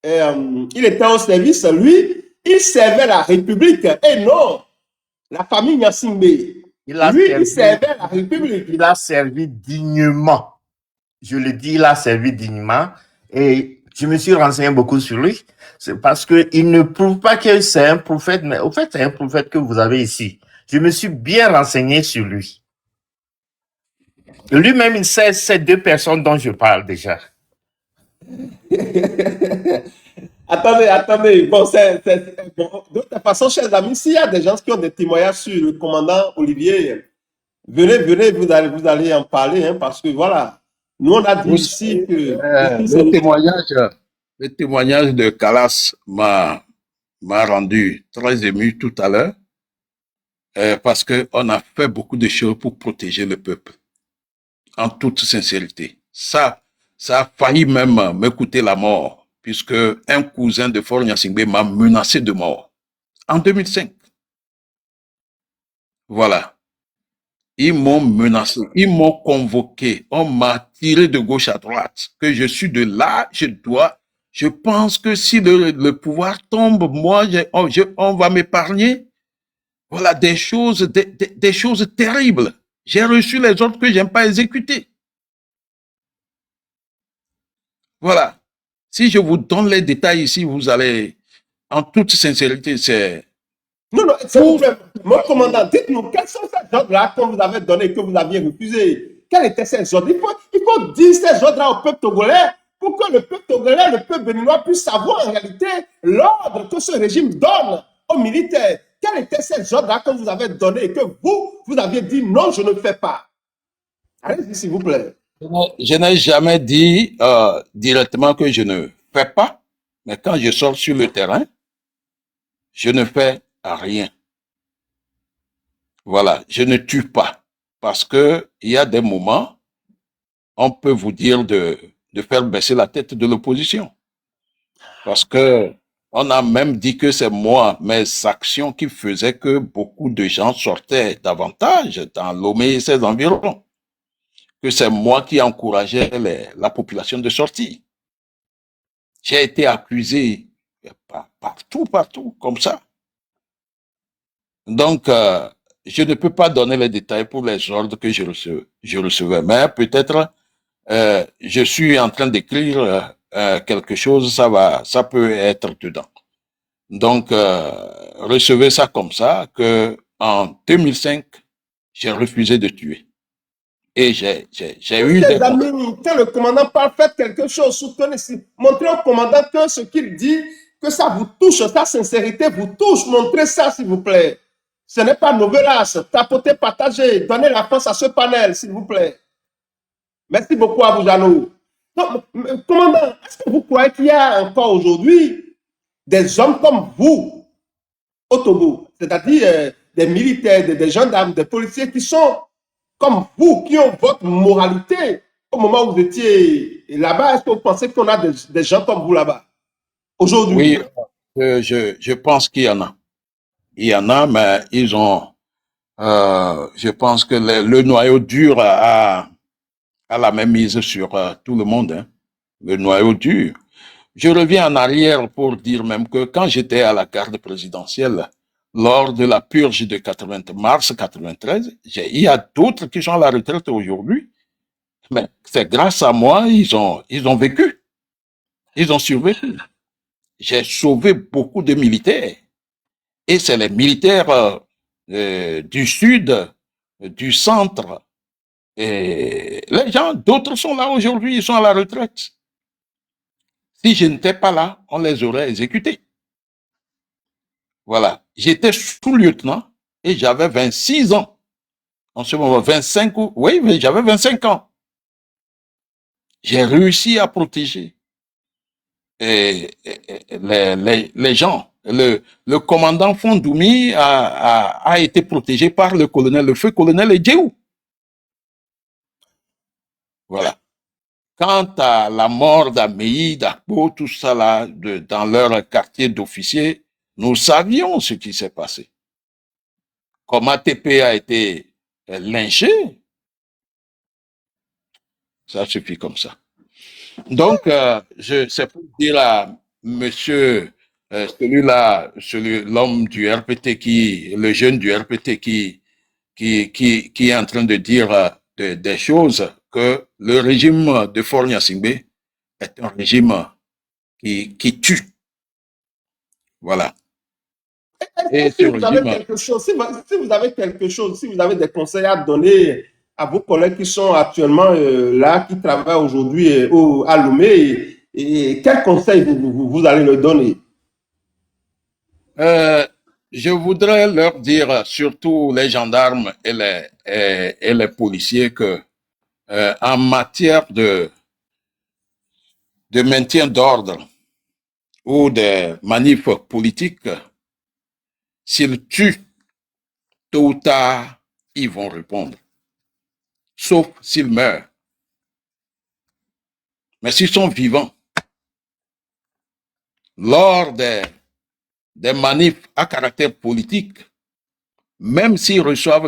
Speaker 2: il était au service, lui, il servait la République et non la famille Nyasingbe. Il servait la République.
Speaker 4: Il a servi dignement. Je le dis, il a servi dignement. Et je me suis renseigné beaucoup sur lui. C'est parce qu'il ne prouve pas que c'est un prophète, mais au fait, c'est un prophète que vous avez ici. Je me suis bien renseigné sur lui. Lui-même, il sait ces deux personnes dont je parle déjà.
Speaker 2: Attendez. Bon, bon, de toute façon, chers amis, s'il y a des gens qui ont des témoignages sur le commandant Olivier, venez, vous allez en parler, hein, parce que voilà, nous on a dit ici que
Speaker 6: le témoignage de Calas m'a rendu très ému tout à l'heure, parce qu'on a fait beaucoup de choses pour protéger le peuple, en toute sincérité. Ça a failli même me coûter la mort, puisque un cousin de Faure Gnassingbé m'a menacé de mort en 2005. Voilà. Ils m'ont menacé, ils m'ont convoqué, on m'a tiré de gauche à droite, que je suis de là, je pense que si le pouvoir tombe, moi, on va m'épargner. Voilà, des choses terribles. J'ai reçu les ordres que j'aime pas exécuter. Voilà. Si je vous donne les détails ici, vous allez, en toute sincérité, c'est...
Speaker 2: Non, c'est mon commandant, dites-nous, quels sont ces ordres-là qu'on vous avait donnés et que vous aviez refusés? Quels étaient ces ordres? Il faut dire ces ordres-là au peuple togolais pour que le peuple togolais, le peuple béninois puisse savoir en réalité l'ordre que ce régime donne aux militaires. Quels étaient ces ordres-là que vous avez donnés et que vous aviez dit non, je ne fais pas? Allez-y, s'il vous plaît.
Speaker 6: Je n'ai jamais dit directement que je ne fais pas, mais quand je sors sur le terrain, je ne fais rien. Voilà, je ne tue pas, parce que il y a des moments, on peut vous dire de faire baisser la tête de l'opposition, parce que on a même dit que c'est moi, mes actions qui faisaient que beaucoup de gens sortaient davantage dans Lomé et ses environs, que c'est moi qui encourageais la population de sortir. J'ai été accusé partout, comme ça. Donc, je ne peux pas donner les détails pour les ordres que je recevais, mais peut-être je suis en train d'écrire quelque chose, ça peut être dedans. Donc, recevez ça comme ça, que en 2005, j'ai refusé de tuer. Et j'ai eu des
Speaker 2: amis, quand le commandant parle, faites quelque chose, soutenez, montrez au commandant que ce qu'il dit, que ça vous touche, sa sincérité vous touche, montrez ça s'il vous plaît. Ce n'est pas novelas, tapotez, partagez, donnez la force à ce panel s'il vous plaît. Merci beaucoup à vous, Janou. Donc, commandant, est-ce que vous croyez qu'il y a encore aujourd'hui des hommes comme vous au Togo, c'est-à-dire des militaires, des gendarmes, des policiers qui sont comme vous, qui ont votre moralité au moment où vous étiez là-bas? Est-ce que vous pensez qu'on a des gens comme vous là-bas aujourd'hui?
Speaker 6: Oui, je pense qu'il y en a. Il y en a, mais ils ont, je pense que le noyau dur a la même mise sur tout le monde, hein. Le noyau dur. Je reviens en arrière pour dire même que quand j'étais à la garde présidentielle, lors de la purge de mars 93, il y a d'autres qui sont à la retraite aujourd'hui, mais c'est grâce à moi, ils ont vécu. Ils ont survécu. J'ai sauvé beaucoup de militaires. Et c'est les militaires du sud, du centre. Et les gens, d'autres sont là aujourd'hui, ils sont à la retraite. Si je n'étais pas là, on les aurait exécutés. Voilà. J'étais sous-lieutenant et j'avais 26 ans. En ce moment, 25 ans. Oui, mais j'avais 25 ans. J'ai réussi à protéger les gens. Le commandant Fondoumi a été protégé par le feu colonel Edjeou. Voilà. Quant à la mort d'Ameï, d'Akbo, tout ça là, dans leur quartier d'officiers, Nous savions ce qui s'est passé. Comme ATP a été lynché, ça suffit comme ça. Donc, c'est pour dire à monsieur, l'homme du RPT le jeune du RPT qui est en train de dire des choses, que le régime de Faure Gnassingbé est un régime qui tue. Voilà. Et
Speaker 2: Si
Speaker 6: ce
Speaker 2: vous avez
Speaker 6: régime,
Speaker 2: quelque chose, si vous avez quelque chose, si vous avez des conseils à donner à vos collègues qui sont actuellement là, qui travaillent aujourd'hui à Lomé, et quels conseils vous allez leur donner?
Speaker 6: je voudrais leur dire, surtout les gendarmes et les policiers, que en matière de maintien d'ordre ou de manifs politiques, s'ils tuent, tôt ou tard, ils vont répondre. Sauf s'ils meurent. Mais s'ils sont vivants, lors des manifs à caractère politique, même s'ils reçoivent